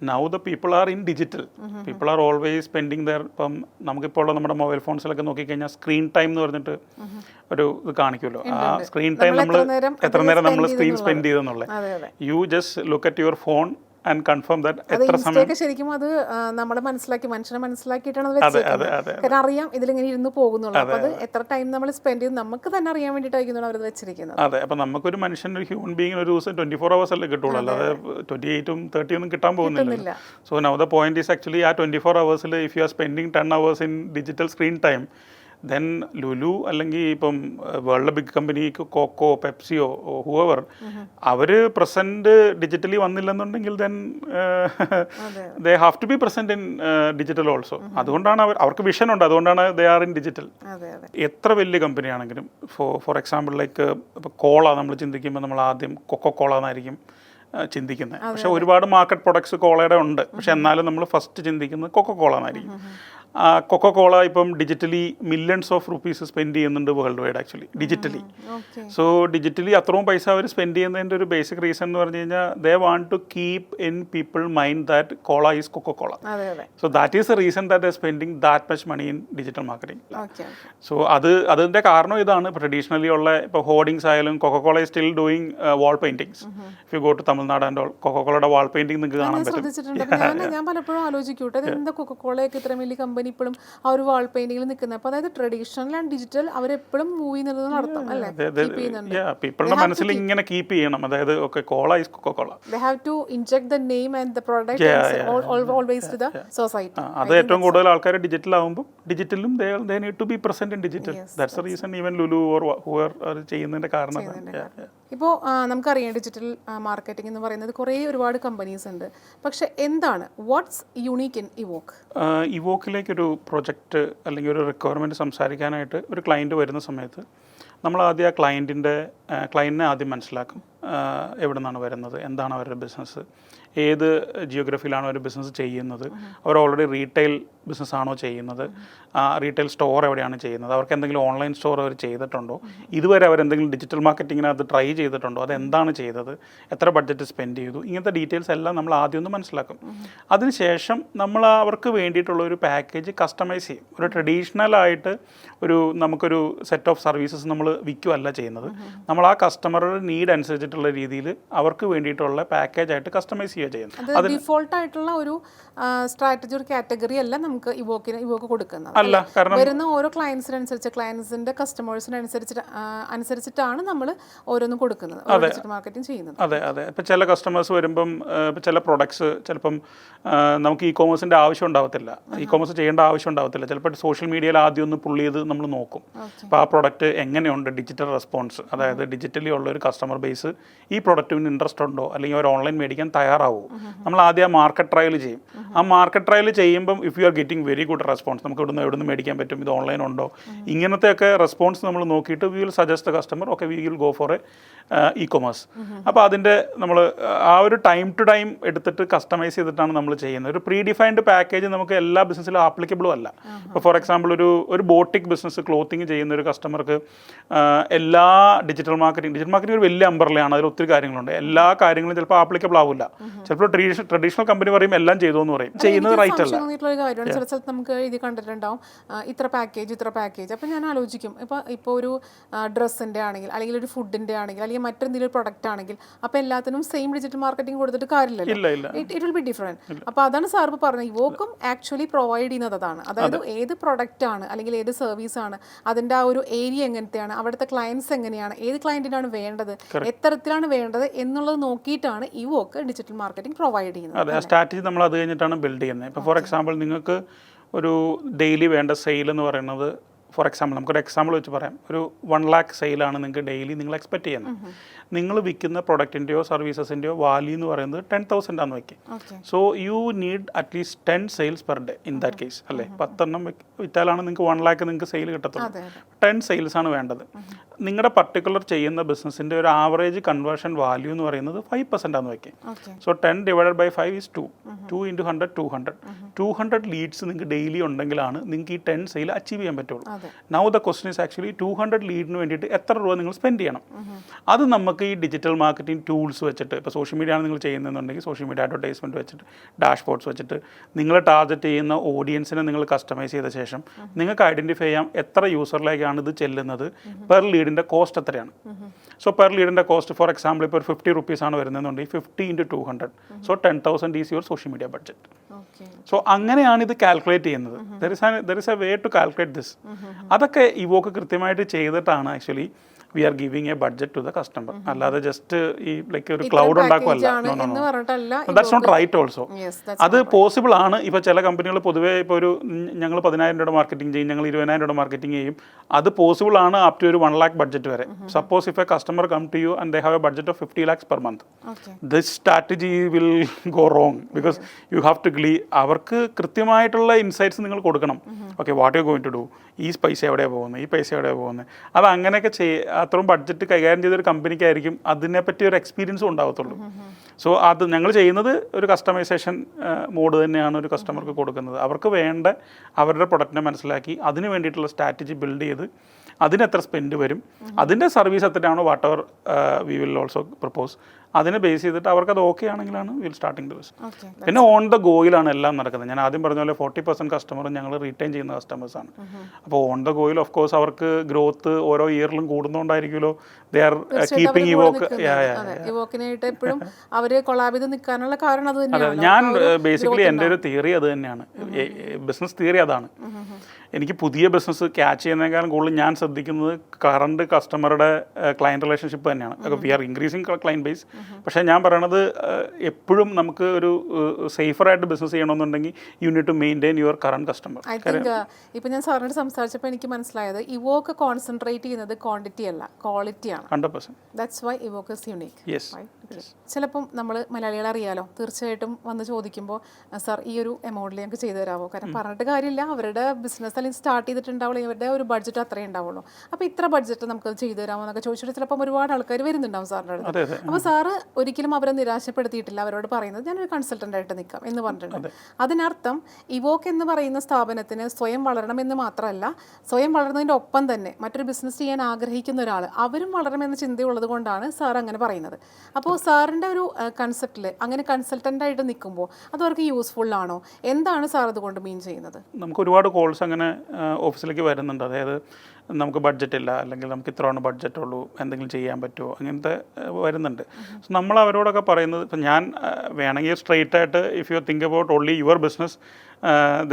now the people are in digital. People are always spending there. ഇപ്പം നമുക്കിപ്പോൾ ഉള്ള നമ്മുടെ മൊബൈൽ ഫോൺസിലൊക്കെ നോക്കിക്കഴിഞ്ഞാൽ സ്ക്രീൻ ടൈം എന്ന് പറഞ്ഞിട്ട് ഒരു ഇത് കാണിക്കുമല്ലോ. ആ സ്ക്രീൻ ടൈം നമ്മൾ എത്ര നേരം നമ്മൾ സ്ക്രീൻ സ്പെൻഡ് ചെയ്തെന്നുള്ളത്. You just look at your phone and confirm that എത്ര സമയം. ശരിക്കും അത് നമ്മളെ മനുഷ്യനെ മനസ്സിലാക്കിയിട്ടാണ് കാരണം അറിയാം ഇതിലിങ്ങനെ ഇരുന്ന് പോകുന്നുള്ളൂ. അപ്പോൾ അത് എത്ര ടൈം നമ്മൾ സ്പെൻഡ് ചെയ്ത് നമുക്ക് തന്നെ അറിയാൻ വേണ്ടിയിട്ടായിരിക്കും അവർ വെച്ചിരിക്കുന്നത്. അതെ, അപ്പം നമുക്കൊരു മനുഷ്യൻ ഒരു ഹ്യൂമൻ ബീങ് ഒരു ദിവസം 24 hours അല്ലേ കിട്ടുള്ളൂ, അല്ലാതെ 28 ഉം 30 ഒന്നും കിട്ടാൻ പോകുന്നില്ല. So now the point is actually ആ 24 hours if you are spending 10 hours in digital screen time, then Lulu അല്ലെങ്കിൽ ഇപ്പം വേൾഡ് ബിഗ് കമ്പനി കോക്കോ പെപ്സിയോ ഹൂവർ അവർ പ്രസൻറ്റ് ഡിജിറ്റലി വന്നില്ലെന്നുണ്ടെങ്കിൽ then they have to be present in digital also. അതുകൊണ്ടാണ് അവർക്ക് vision ഉണ്ട്, അതുകൊണ്ടാണ് ദേ ആർ ഇൻ ഡിജിറ്റൽ. എത്ര വലിയ കമ്പനിയാണെങ്കിലും ഫോർ എക്സാമ്പിൾ ലൈക്ക് ഇപ്പോൾ കോള നമ്മൾ ചിന്തിക്കുമ്പോൾ നമ്മൾ ആദ്യം കൊക്കോ കോള എന്നായിരിക്കും ചിന്തിക്കുന്നത്. പക്ഷെ ഒരുപാട് മാർക്കറ്റ് പ്രൊഡക്ട്സ് കോളയുടെ ഉണ്ട്, പക്ഷെ എന്നാലും നമ്മൾ ഫസ്റ്റ് ചിന്തിക്കുന്നത് കൊക്കോ കോള എന്നായിരിക്കും. കൊക്കോ കോള ഇപ്പം digitally millions of rupees spend ചെയ്യുന്നുണ്ട് world wide actually digitally. So digitally അത്രയും പൈസ അവർ സ്പെൻഡ് ചെയ്യുന്നതിൻ്റെ ഒരു ബേസിക് റീസൺ എന്ന് പറഞ്ഞു കഴിഞ്ഞാൽ they want to keep in people mind that cola is Coca Cola. So that is a reason that they spending that much money in digital marketing. So അതിൻ്റെ കാരണം ഇതാണ്. ഇപ്പോൾ ട്രഡീഷണലി ഉള്ള ഇപ്പോൾ ഹോർഡിങ്സ് ആയാലും Coca Cola is still doing wall paintings. If you go to Tamil Nadu and all Coca കോളയുടെ wall painting നിങ്ങൾക്ക് കാണാൻ പറ്റും. ഞാൻ പലപ്പോഴും ആലോചിക്കൂട്ടെ എന്താ കൊക്കോ കോളയൊക്കെ ഇത്ര വലിയ കമ്പനി ഇപ്പോഴും ആ ഒരു വാൾ പെയിന്റിംഗിൽ നിൽക്കുന്നത്. അപ്പോൾ അതായത് ട്രഡീഷണൽ ആൻഡ് ഡിജിറ്റൽ അവരെപ്പോഴും മൂവ് ചെയ്യുന്നതെന്ന് അർത്ഥം അല്ലേ? പീപ്പിളുടെ മനസ്സിൽ ഇങ്ങനെ കീപ്പ് ചെയ്യണം. അതായത് okay Cola is Coca Cola. They have to inject the name and the product always to the society. അത് ഏറ്റവും കൂടുതൽ ആൾക്കാർ ഡിജിറ്റൽ ആകുമ്പോൾ ഡിജിറ്റലും they need to be present in digital. That's the reason even Lulu or whoever ചെയ്യുന്നതിന്റെ കാരണം. ഇപ്പോൾ നമുക്കറിയാം digital marketing എന്ന് പറയുന്നത് കുറേ ഒരുപാട് കമ്പനീസ് ഉണ്ട്. പക്ഷെ എന്താണ് വാട്ട്സ് യൂണീക്ക് ഇൻ ഇവോക്ക്? ഇവോക്കിലേക്കൊരു പ്രൊജക്റ്റ് അല്ലെങ്കിൽ ഒരു റിക്വയർമെൻറ്റ് സംസാരിക്കാനായിട്ട് ഒരു ക്ലയൻറ്റ് വരുന്ന സമയത്ത് നമ്മൾ ആദ്യം ആ ക്ലയൻറ്റിനെ ആദ്യം മനസ്സിലാക്കും. എവിടെ നിന്നാണ് വരുന്നത്, എന്താണ് അവരുടെ ബിസിനസ്, ഏത് ജിയോഗ്രഫിയിലാണ് അവർ ബിസിനസ് ചെയ്യുന്നത്, അവർ ഓൾറെഡി റീറ്റെയിൽ ബിസിനസ്സാണോ ചെയ്യുന്നത്, റീറ്റെയിൽ സ്റ്റോർ എവിടെയാണ് ചെയ്യുന്നത്, അവർക്ക് എന്തെങ്കിലും ഓൺലൈൻ സ്റ്റോർ അവർ ചെയ്തിട്ടുണ്ടോ, ഇതുവരെ അവരെന്തെങ്കിലും ഡിജിറ്റൽ മാർക്കറ്റിങ്ങിനകത്ത് ട്രൈ ചെയ്തിട്ടുണ്ടോ, അതെന്താണ് ചെയ്തത്, എത്ര ബഡ്ജറ്റ് സ്പെൻഡ് ചെയ്തു, ഇങ്ങനത്തെ ഡീറ്റെയിൽസ് എല്ലാം നമ്മൾ ആദ്യം ഒന്ന് മനസ്സിലാക്കും. അതിനുശേഷം നമ്മൾ അവർക്ക് വേണ്ടിയിട്ടുള്ള ഒരു പാക്കേജ് കസ്റ്റമൈസ് ചെയ്യും. ഒരു ട്രഡീഷണലായിട്ട് നമുക്കൊരു സെറ്റ് ഓഫ് സർവീസസ് നമ്മൾ വിൽക്കുകയല്ല ചെയ്യുന്നത്. നമ്മൾ ആ കസ്റ്റമറുടെ നീഡ് അനുസരിച്ചിട്ടുള്ള രീതിയിൽ അവർക്ക് വേണ്ടിയിട്ടുള്ള പാക്കേജായിട്ട് കസ്റ്റമൈസ് ചെയ്യുക ചെയ്യുന്നത്. അത് ഡിഫോൾട്ട് ആയിട്ടുള്ള ഒരു സ്ട്രാറ്റജി, ഒരു കാറ്റഗറി അല്ല നമുക്ക് ഇവോക്ക് കൊടുക്കുന്നത്. അല്ല, കാരണം വരുന്ന ഓരോ ക്ലയൻസിനനുസരിച്ച് ക്ലയൻസിന്റെ അനുസരിച്ചിട്ടാണ് നമ്മൾ ഓരോന്നും കൊടുക്കുന്നത്, മാർക്കറ്റിംഗ് ചെയ്യുന്നത്. അതെ അതെ. ഇപ്പം ചില കസ്റ്റമേഴ്സ് വരുമ്പം ചില പ്രൊഡക്ട്സ് ചിലപ്പം നമുക്ക് ഇ കോമേഴ്സിൻ്റെ ആവശ്യം ഉണ്ടാവത്തില്ല, ഇ കോമേഴ്സ് ചെയ്യേണ്ട ആവശ്യം ഉണ്ടാവത്തില്ല. ചിലപ്പോൾ സോഷ്യൽ മീഡിയയിൽ ആദ്യം ഒന്ന് പുള്ളി ചെയ്ത് നമ്മൾ നോക്കും. അപ്പോൾ ആ പ്രൊഡക്റ്റ് എങ്ങനെയുണ്ട് ഡിജിറ്റൽ റെസ്പോൺസ്, അതായത് ഡിജിറ്റലി ഉള്ള ഒരു കസ്റ്റമർ ബേസ് ഈ പ്രൊഡക്റ്റിന് ഇൻട്രസ്റ്റ് ഉണ്ടോ അല്ലെങ്കിൽ അവർ ഓൺലൈൻ മേടിക്കാൻ തയ്യാറാവുമോ, നമ്മൾ ആദ്യം ആ മാർക്കറ്റ് ട്രയൽ ചെയ്യും. ആ മാർക്കറ്റ് ട്രയൽ ചെയ്യുമ്പം if you are getting very good response, നമുക്ക് എവിടുന്ന് മേടിക്കാൻ പറ്റും, ഇത് ഓൺലൈൻ ഉണ്ടോ, ഇങ്ങനത്തെയൊക്കെ റെസ്പോൺസ് നമ്മൾ നോക്കിയിട്ട് V will suggest the customer okay we will go for A E commerce. അപ്പോൾ അതിൻ്റെ നമ്മൾ ആ ഒരു ടൈം ടു ടൈം എടുത്തിട്ട് കസ്റ്റമൈസ് ചെയ്തിട്ടാണ് നമ്മൾ ചെയ്യുന്നത്. ഒരു പ്രീ ഡിഫൈൻഡ് പാക്കേജ് നമുക്ക് എല്ലാ ബിസിനസ്സിലും ആപ്ലിക്കബിളും അല്ല. ഇപ്പോൾ ഫോർ എക്സാമ്പിൾ ഒരു ബോട്ടിക് ബിസിനസ് ക്ലോത്തിങ് ചെയ്യുന്ന ഒരു കസ്റ്റമർക്ക് എല്ലാ ഡിജിറ്റൽ മാർക്കറ്റിംഗ് ഒരു വലിയ അംബ്രല്ലയാണ്, അതിൽ ഒത്തിരി കാര്യങ്ങളുണ്ട്. എല്ലാ കാര്യങ്ങളും ചിലപ്പോൾ ആപ്ലിക്കബിൾ ആവില്ല. ചിലപ്പോൾ ട്രഡീഷണൽ കമ്പനി പറയും എല്ലാം ചെയ്തോന്ന് പറയും. പറയും, ചെയ്യുന്നത് റൈറ്റ് അല്ല. ഒരു കാര്യമാണ്, ചില സ്ഥലത്ത് നമുക്ക് ഇത് കണ്ടിട്ടുണ്ടാവും, ഇത്ര പാക്കേജ്. അപ്പം ഞാൻ ആലോചിക്കും, ഇപ്പോൾ ഒരു ഡ്രസ്സിൻ്റെ ആണെങ്കിൽ, അല്ലെങ്കിൽ ഒരു ഫുഡിൻ്റെ ആണെങ്കിൽ, അല്ലെങ്കിൽ മറ്റെന്തെങ്കിലും ഒരു പ്രൊഡക്റ്റ് ആണെങ്കിൽ, അപ്പോൾ എല്ലാത്തിനും സെയിം ഡിജിറ്റൽ മാർക്കറ്റിംഗ് കൊടുത്തിട്ട് കാര്യമില്ലല്ലോ, ഇറ്റ് വിൽ ബി ഡിഫറെൻറ്റ്. അപ്പോൾ അതാണ് സാർ ഇപ്പോൾ പറഞ്ഞത്, ഇവോക്കും ആക്ച്വലി പ്രൊവൈഡ് ചെയ്യുന്നത് അതാണ്. അതായത് ഏത് പ്രൊഡക്റ്റ് ആണ് അല്ലെങ്കിൽ ഏത് സർവീസ് ആണ്, അതിൻ്റെ ആ ഒരു ഏരിയ എങ്ങനത്തെയാണ്, അവിടുത്തെ ക്ലയൻസ് എങ്ങനെയാണ്, ഏത് ക്ലയൻറ്റിനാണ് വേണ്ടത്, എത്തരത്തിലാണ് വേണ്ടത് എന്നുള്ളത് നോക്കിയിട്ടാണ് ഇവോക്ക് ഡിജിറ്റൽ മാർക്കറ്റിംഗ് പ്രൊവൈഡ് ചെയ്യുന്നത്. അതെ, ആ സ്ട്രാറ്റജി നമ്മൾ അത് കഴിഞ്ഞിട്ടാണ് ബിൽഡ് ചെയ്യുന്നത്. ഇപ്പോൾ ഫോർ എക്സാമ്പിൾ നിങ്ങൾക്ക് ഒരു ഡെയിലി വേണ്ട സെയിൽ എന്ന് പറയുന്നത്, ഫോർ എക്സാമ്പിൾ നമുക്കൊരു എക്സാമ്പിൾ വെച്ച് പറയാം, ഒരു 1 lakh സെയിലാണ് നിങ്ങൾക്ക് ഡെയിലി നിങ്ങൾ എക്സ്പെക്ട് ചെയ്യുന്നത്. നിങ്ങൾ വിൽക്കുന്ന പ്രൊഡക്റ്റിൻ്റെയോ സർവീസസിൻ്റെയോ വാല്യൂ എന്ന് പറയുന്നത് 10,000 ആണെന്ന് വയ്ക്കും. So you need at least 10 sales per day in that case, അല്ലേ? 10 വിറ്റാലാണ് നിങ്ങൾക്ക് 1 lakh നിങ്ങൾക്ക് സെയിൽ കിട്ടത്തുള്ളൂ. 10 സെയിൽസ് ആണ് വേണ്ടത്. നിങ്ങളുടെ പർട്ടിക്കുലർ ചെയ്യുന്ന ബിസിനസ്സിൻ്റെ ഒരു ആവറേജ് കൺവേർഷൻ വാല്യൂ എന്ന് പറയുന്നത് 5% ആണെന്ന് വയ്ക്കും. So 10 divided by 5 is 2. 2 into 100 200. 200 Leeds നിങ്ങൾക്ക് ഡെയിലി ഉണ്ടെങ്കിലാണ് നിങ്ങൾക്ക് ഈ 10 സെയിൽ അച്ചീവ് ചെയ്യാൻ പറ്റുള്ളൂ. Now the question is actually 200 ലീഡിന് വേണ്ടിയിട്ട് എത്ര രൂപ നിങ്ങൾ സ്പെൻഡ് ചെയ്യണം? അത് നമുക്ക് ഈ ഡിജിറ്റൽ മാർക്കറ്റിംഗ് ടൂൾസ് വെച്ചിട്ട്, ഇപ്പോൾ സോഷ്യൽ മീഡിയ ആണ് നിങ്ങൾ ചെയ്യുന്നതെന്നുണ്ടെങ്കിൽ സോഷ്യൽ മീഡിയ അഡ്വർടൈസ്മെൻറ്റ് വെച്ചിട്ട്, ഡാഷ്ബോർഡ്സ് വെച്ചിട്ട് നിങ്ങൾ ടാർഗറ്റ് ചെയ്യുന്ന ഓഡിയൻസിനെ നിങ്ങൾ കസ്റ്റമൈസ് ചെയ്ത ശേഷം നിങ്ങൾക്ക് ഐഡൻറ്റിഫൈ ചെയ്യാം എത്ര യൂസറിലേക്കാണ് ഇത് ചെല്ലുന്നത്, പെർ ലീഡിൻ്റെ കോസ്റ്റ് എത്രയാണ്. സോ പെർ ലീഡിൻ്റെ കോസ്റ്റ് ഫോർ എക്സാമ്പിൾ ഇപ്പോൾ ഒരു 50 rupees ആണ് വരുന്നതെന്നുണ്ടെങ്കിൽ 50 into 200, so 10,000 is your social media budget. So അങ്ങനെയാണ് ഇത് കാൽക്കുലേറ്റ് ചെയ്യുന്നത്. There is a way to calculate this. അതൊക്കെ ഇവോക്ക് കൃത്യമായിട്ട് ചെയ്തിട്ടാണ് actually we are giving a budget to the customer. അല്ലാതെ ജസ്റ്റ് ഈ ലൈക്ക് ഒരു ക്ലൗഡ് ഉണ്ടാക്കുമല്ല. That's not right also. അത് പോസിബിൾ ആണ്. ഇപ്പോൾ ചില കമ്പനികൾ പൊതുവേ ഇപ്പോൾ ഒരു ഞങ്ങൾ 10,000 രൂപ മാർക്കറ്റിംഗ് ചെയ്യും, ഞങ്ങൾ 20,000 രൂപ മാർക്കറ്റിംഗ് ചെയ്യും. അത് പോസിബിൾ ആണ് അപ് ടു ഒരു 1 lakh ബഡ്ജറ്റ് വരെ. Suppose if a customer come to you and they have a budget of 50 lakhs per month, this strategy will go wrong because you have to അവർക്ക് കൃത്യമായിട്ടുള്ള insights നിങ്ങൾ കൊടുക്കണം. Okay, what you going to do, ഈ പൈസ എവിടെയാണ് പോകുന്നത്, ഈ പൈസ എവിടെയാണ് പോകുന്നത്. അത് അങ്ങനെയൊക്കെ അത്രയും ബഡ്ജറ്റ് കൈകാര്യം ചെയ്തൊരു കമ്പനിക്കായിരിക്കും അതിനെപ്പറ്റി ഒരു എക്സ്പീരിയൻസും ഉണ്ടാകത്തുള്ളൂ. സോ അത് ഞങ്ങൾ ചെയ്യുന്നത് ഒരു കസ്റ്റമൈസേഷൻ മോഡ് തന്നെയാണ് ഒരു കസ്റ്റമർക്ക് കൊടുക്കുന്നത്. അവർക്ക് വേണ്ട അവരുടെ പ്രൊഡക്റ്റിനെ മനസ്സിലാക്കി അതിന് വേണ്ടിയിട്ടുള്ള സ്ട്രാറ്റജി ബിൽഡ് ചെയ്ത് അതിനെത്ര സ്പെൻഡ് വരും, അതിൻ്റെ സർവീസ് എത്രയാണോ whatever we will also propose, അതിനെ ബേസ് ചെയ്തിട്ട് അവർക്കത് ഓക്കെ ആണെങ്കിലാണ് വിൽ സ്റ്റാർട്ടിങ് ദ ബിസിനസ്. പിന്നെ ഓൺ ദ ഗോയിലാണ് എല്ലാം നടക്കുന്നത്. ഞാൻ ആദ്യം പറഞ്ഞ പോലെ 40% കസ്റ്റമറും ഞങ്ങൾ റീറ്റെയിൻ ചെയ്യുന്ന കസ്റ്റമേഴ്സാണ്. അപ്പോൾ ഓൺ ദ ഗോയിൽ ഓഫ് കോഴ്സ് അവർക്ക് ഗ്രോത്ത് ഓരോ ഇയറിലും കൂടുന്നതുകൊണ്ടായിരിക്കുമല്ലോ ദേ ആർ കീപ്പിംഗ് ഇവോക്ക്. ഇവോക്കിനായിട്ട് എപ്പോഴും അവർ കൊളാബ് ചെയ്ത് നിൽക്കാനുള്ള കാരണം അത് തന്നെയാണ്. ഞാൻ ബേസിക്കലി എൻ്റെ ഒരു തിയറി അത് തന്നെയാണ്, ബിസിനസ് തിയറി അതാണ്. എനിക്ക് പുതിയ ബിസിനസ് ക്യാച്ച് ചെയ്യുന്നതിനേക്കാളും കൂടുതൽ ഞാൻ ശ്രദ്ധിക്കുന്നത് കറണ്ട് കസ്റ്റമറുടെ ക്ലയൻറ്റ് റിലേഷൻഷിപ്പ് തന്നെയാണ്. We are increasing client base. പക്ഷേ ഞാൻ പറയണത് എപ്പോഴും നമുക്ക് ഒരു സേഫറായിട്ട് ബിസിനസ് ചെയ്യണമെന്നുണ്ടെങ്കിൽ you need to maintain your current customer. I think ഇപ്പം ഞാൻ സാറിനോട് സംസാരിച്ചപ്പോൾ എനിക്ക് മനസ്സിലായത് ഇവോക്ക് കോൺസെൻട്രേറ്റ് ചെയ്യുന്നത് ക്വാണ്ടിറ്റി അല്ല, ക്വാളിറ്റിയാണ്. 100%. That's why Evoque is unique. ചിലപ്പം നമ്മൾ മലയാളികളെ അറിയാലോ, തീർച്ചയായിട്ടും വന്ന് ചോദിക്കുമ്പോൾ സാർ ഈ ഒരു എമൗണ്ടിൽ ഞങ്ങൾക്ക് ചെയ്തു തരാമോ? കാരണം പറഞ്ഞിട്ട് കാര്യമില്ല, അവരുടെ ബിസിനസ് അല്ലെങ്കിൽ സ്റ്റാർട്ട് ചെയ്തിട്ടുണ്ടാവുള്ളൂ, ഇവരുടെ ഒരു ബഡ്ജറ്റ് അത്രേ ഉണ്ടാവുള്ളൂ. അപ്പോൾ ഇത്ര ബഡ്ജറ്റ് നമുക്ക് ചെയ്തു തരാമോ എന്നൊക്കെ ചോദിച്ചിട്ട് ചിലപ്പം ഒരുപാട് ആൾക്കാർ വരുന്നുണ്ടാവും സാറിൻ്റെ അടുത്ത്. അപ്പോൾ സാറ് ഒരിക്കലും അവരെ നിരാശപ്പെടുത്തിയിട്ടില്ല, അവരോട് പറയുന്നത് ഞാനൊരു കൺസൾട്ടൻ്റായിട്ട് നിൽക്കാം എന്ന് പറഞ്ഞിട്ടുണ്ട്. അതിനർത്ഥം ഇവോക്ക് എന്ന് പറയുന്ന സ്ഥാപനത്തിന് സ്വയം വളരണമെന്ന് മാത്രമല്ല, സ്വയം വളർന്നതിൻ്റെ ഒപ്പം തന്നെ മറ്റൊരു ബിസിനസ് ചെയ്യാൻ ആഗ്രഹിക്കുന്ന ഒരാൾ അവരും വളരണമെന്ന ചിന്തയുള്ളത് കൊണ്ടാണ് സാർ അങ്ങനെ പറയുന്നത്. അപ്പോൾ സാറിൻ്റെ ഒരു കൺസെപ്റ്റിൽ അങ്ങനെ കൺസൾട്ടൻ്റായിട്ട് നിൽക്കുമ്പോൾ അത് അവർക്ക് യൂസ്ഫുൾ ആണോ? എന്താണ് സാർ അതുകൊണ്ട് മീൻ ചെയ്യുന്നത്? നമുക്ക് ഒരുപാട് കോൾസ് അങ്ങനെ ഓഫീസിലേക്ക് വരുന്നുണ്ട്. അതായത് നമുക്ക് ബഡ്ജറ്റ് ഇല്ല, അല്ലെങ്കിൽ നമുക്ക് ഇത്രയാണ് ബഡ്ജറ്റ് ഉള്ളൂ, എന്തെങ്കിലും ചെയ്യാൻ പറ്റുമോ, അങ്ങനത്തെ വരുന്നുണ്ട്. സോ നമ്മൾ അവരോടൊക്കെ പറയുന്നത്, ഇപ്പം ഞാൻ വേണമെങ്കിൽ സ്ട്രെയിറ്റ് ആയിട്ട് if you think about only your business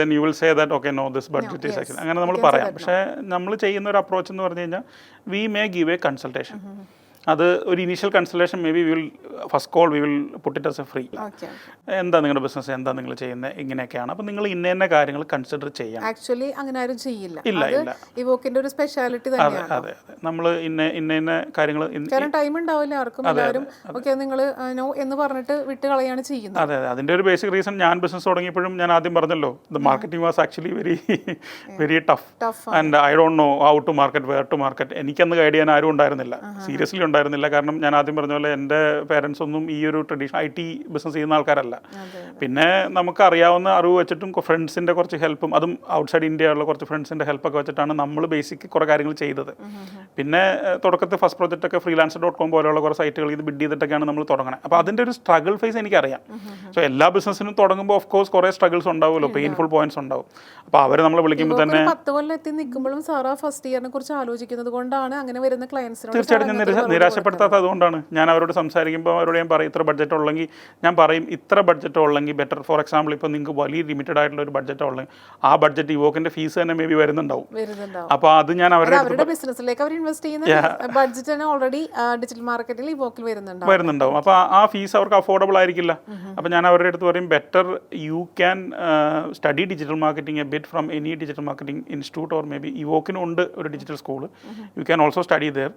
then you will say that okay no this budget is actually, അങ്ങനെ നമ്മൾ പറയാം. പക്ഷേ നമ്മൾ ചെയ്യുന്ന ഒരു അപ്രോച്ച് എന്ന് പറഞ്ഞു കഴിഞ്ഞാൽ we may give A consultation. അത് ഒരു initial consultation may be will first call we will put it as A free. എന്താ നിങ്ങളുടെ ബിസിനസ്, എന്താ നിങ്ങൾ ചെയ്യുന്നത്, ഇങ്ങനെയൊക്കെയാണ്, അപ്പോൾ നിങ്ങൾ ഇന്ന കാര്യങ്ങൾ കൺസിഡർ ചെയ്യണം. ആക്ച്വലി അങ്ങനെ ആരും ചെയ്യില്ല. ഇല്ല ഇല്ല, ഇവോക്കിന്റെ ഒരു സ്പെഷ്യാലിറ്റി തന്നെയാണ്. അതെ അതെ, നമ്മൾ ഇന്ന കാര്യങ്ങൾ, കാരണം ടൈം ഉണ്ടാവില്ല ആർക്കും, എല്ലാവരും ഓക്കെ നിങ്ങൾ നോ എന്ന് പറഞ്ഞിട്ട് വിട്ട് കളയാണ് ചെയ്യുന്നത്. അതെ അതെ, അതിൻ്റെ ഒരു ബേസിക് റീസൺ ഞാൻ ബിസിനസ് തുടങ്ങിയപ്പോഴും ഞാൻ ആദ്യം പറഞ്ഞല്ലോ, the marketing was actually very tough and I don't know how to market, where to market. എനിക്കന്ന് ഗൈഡ് ചെയ്യാൻ ആരും ഉണ്ടായിരുന്നില്ല, സീരിയസ്ലി ഉണ്ടായിരുന്നില്ല. ഉണ്ടായിരുന്നില്ല. കാരണം ഞാൻ ആദ്യം പറഞ്ഞ പോലെ എൻ്റെ പേരൻസ് ഒന്നും ഈ ഒരു ട്രഡീഷണൽ IT ബിസിനസ് ചെയ്യുന്ന ആൾക്കാരല്ല. പിന്നെ നമുക്ക് അറിയാവുന്ന അറിവ് വെച്ചിട്ടും ഫ്രണ്ട്സിൻ്റെ കുറച്ച് ഹെൽപ്പും, അതും ഔട്ട്സൈഡ് ഇന്ത്യയുള്ള കുറച്ച് ഫ്രണ്ട്സിൻ്റെ ഹെൽപ്പൊക്കെ വെച്ചിട്ടാണ് നമ്മൾ ബേസിക് കുറേ കാര്യങ്ങൾ ചെയ്തത്. പിന്നെ തുടക്കത്തിൽ ഫസ്റ്റ് പ്രോജക്റ്റൊക്കെ freelancer.com പോലെയുള്ള കുറേ സൈറ്റുകൾ ഇത് ബിഡ് ചെയ്തിട്ടൊക്കെയാണ് നമ്മൾ തുടങ്ങുന്നത്. അപ്പോൾ അതിൻ്റെ ഒരു സ്ട്രഗിൾ ഫേസ് എനിക്കറിയാം. സോ എല്ലാ ബിസിനസ്സിനും തുടങ്ങുമ്പോൾ ഓഫ് കോഴ്സ് കുറേ സ്ട്രഗിൾസ് ഉണ്ടാവുമല്ലോ, പെയിൻഫുൾ പോയിന്റ്സ് ഉണ്ടാവും. അപ്പോൾ അവർ നമ്മളെ വിളിക്കുമ്പോൾ തന്നെ 10 കൊല്ലം എത്തി നിൽക്കുമ്പോഴും സാറാ ഫസ്റ്റ് ഇയറിനെ കുറിച്ച് ആലോചിക്കുന്നത് കൊണ്ടാണ് അങ്ങനെ വരുന്ന ക്ലയൻസിനോട് തീർച്ചയായിട്ടും ഞാൻ നിരാശപ്പെടുത്താത്ത അതുകൊണ്ടാണ്. ഞാൻ അവരോട് സംസാരിക്കുമ്പോൾ അവരോട് ഞാൻ പറയും ഇത്ര ബഡ്ജറ്റ് ഉള്ളെങ്കിൽ, ഞാൻ പറയും ഇത്ര ബഡ്ജറ്റ് ഉള്ളെങ്കിൽ ബെറ്റർ. ഫോർ എക്സാമ്പിൾ ഇപ്പോൾ നിങ്ങൾക്ക് വലിയ ലിമിറ്റഡ് ആയിട്ടുള്ള ഒരു ബഡ്ജറ്റ് ഉള്ളെങ്കിൽ ആ ബഡ്ജറ്റ് ഇവോക്കിൻ്റെ ഫീസ് തന്നെ മേ ബി വരുന്നുണ്ടാവും. അപ്പോൾ അത് ഞാൻ അവരുടെ ബിസിനസ്സിലേക്ക് അവർ ഇൻവെസ്റ്റ് ചെയ്യുന്ന ബഡ്ജറ്റ് തന്നെ ഓൾറെഡി ഡിജിറ്റൽ മാർക്കറ്റിൽ ഇവോക്കിൽ വരുന്നുണ്ടാവും. അപ്പോൾ ആ ഫീസ് അവർക്ക് അഫോർഡബിൾ ആയിരിക്കില്ല. അപ്പോൾ ഞാൻ അവരുടെ അടുത്ത് പറയും better you can study digital marketing a bit from any digital marketing institute or maybe ഇവോക്കിനുണ്ട് ഒരു digital school, you can also study there.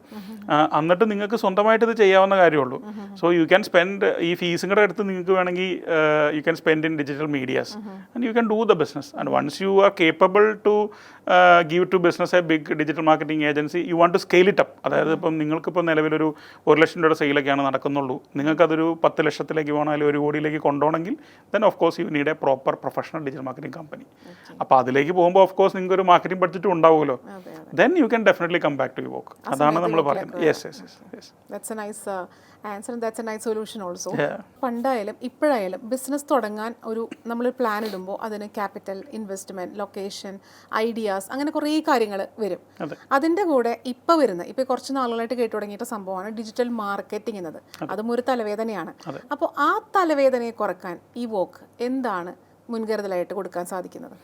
എന്നിട്ട് നിങ്ങൾക്ക് സ്വന്തമായിട്ട് ഇത് ചെയ്യാവുന്ന കാര്യമുള്ളൂ. സോ യു ക്യാൻ സ്പെൻഡ് ഈ ഫീസും കൂടെ എടുത്ത് നിങ്ങൾക്ക് വേണമെങ്കിൽ you can spend in digital medias and you can do the business. And once you are capable to give to business a big digital marketing agency, you want to scale it up. അതായത് ഇപ്പം നിങ്ങൾക്കിപ്പോൾ നിലവിലൊരു 1 ലക്ഷം രൂപയുടെ സെയിലൊക്കെയാണ് നടക്കുന്നുള്ളൂ, നിങ്ങൾക്കതൊരു 10 ലക്ഷത്തിലേക്ക് പോകണം, അല്ലെങ്കിൽ 1 കോടിയിലേക്ക് കൊണ്ടുപോകണമെങ്കിൽ then of course you need a proper professional digital marketing company. അപ്പോൾ അതിലേക്ക് പോകുമ്പോൾ ഓഫ് കോഴ്സ് നിങ്ങൾക്ക് ഒരു മാർക്കറ്റിംഗ് ബഡ്ജറ്റും ഉണ്ടാവുമല്ലോ, then you can definitely come back to Evoke. അതാണ് നമ്മൾ പറയുന്നത്. That's a nice answer and that's a nice solution also. പണ്ടായാലും ഇപ്പോഴായാലും ബിസിനസ് തുടങ്ങാൻ നമ്മൾ പ്ലാൻ ഇടുമ്പോൾ അതിന് ക്യാപിറ്റൽ, ഇൻവെസ്റ്റ്മെന്റ്, ലൊക്കേഷൻ, ഐഡിയാസ്, അങ്ങനെ കുറേ കാര്യങ്ങൾ വരും. അതിൻ്റെ കൂടെ ഇപ്പോൾ കുറച്ച് നാളുകളായിട്ട് കേട്ടു തുടങ്ങിയിട്ട് സംഭവമാണ് ഡിജിറ്റൽ മാർക്കറ്റിംഗ് എന്നത്. അതും ഒരു തലവേദനയാണ്. അപ്പോൾ ആ തലവേദനയെ കുറക്കാൻ ഇവോക്ക് എന്താണ് മുൻകരുതലായിട്ട് കൊടുക്കാൻ സാധിക്കുന്നത്?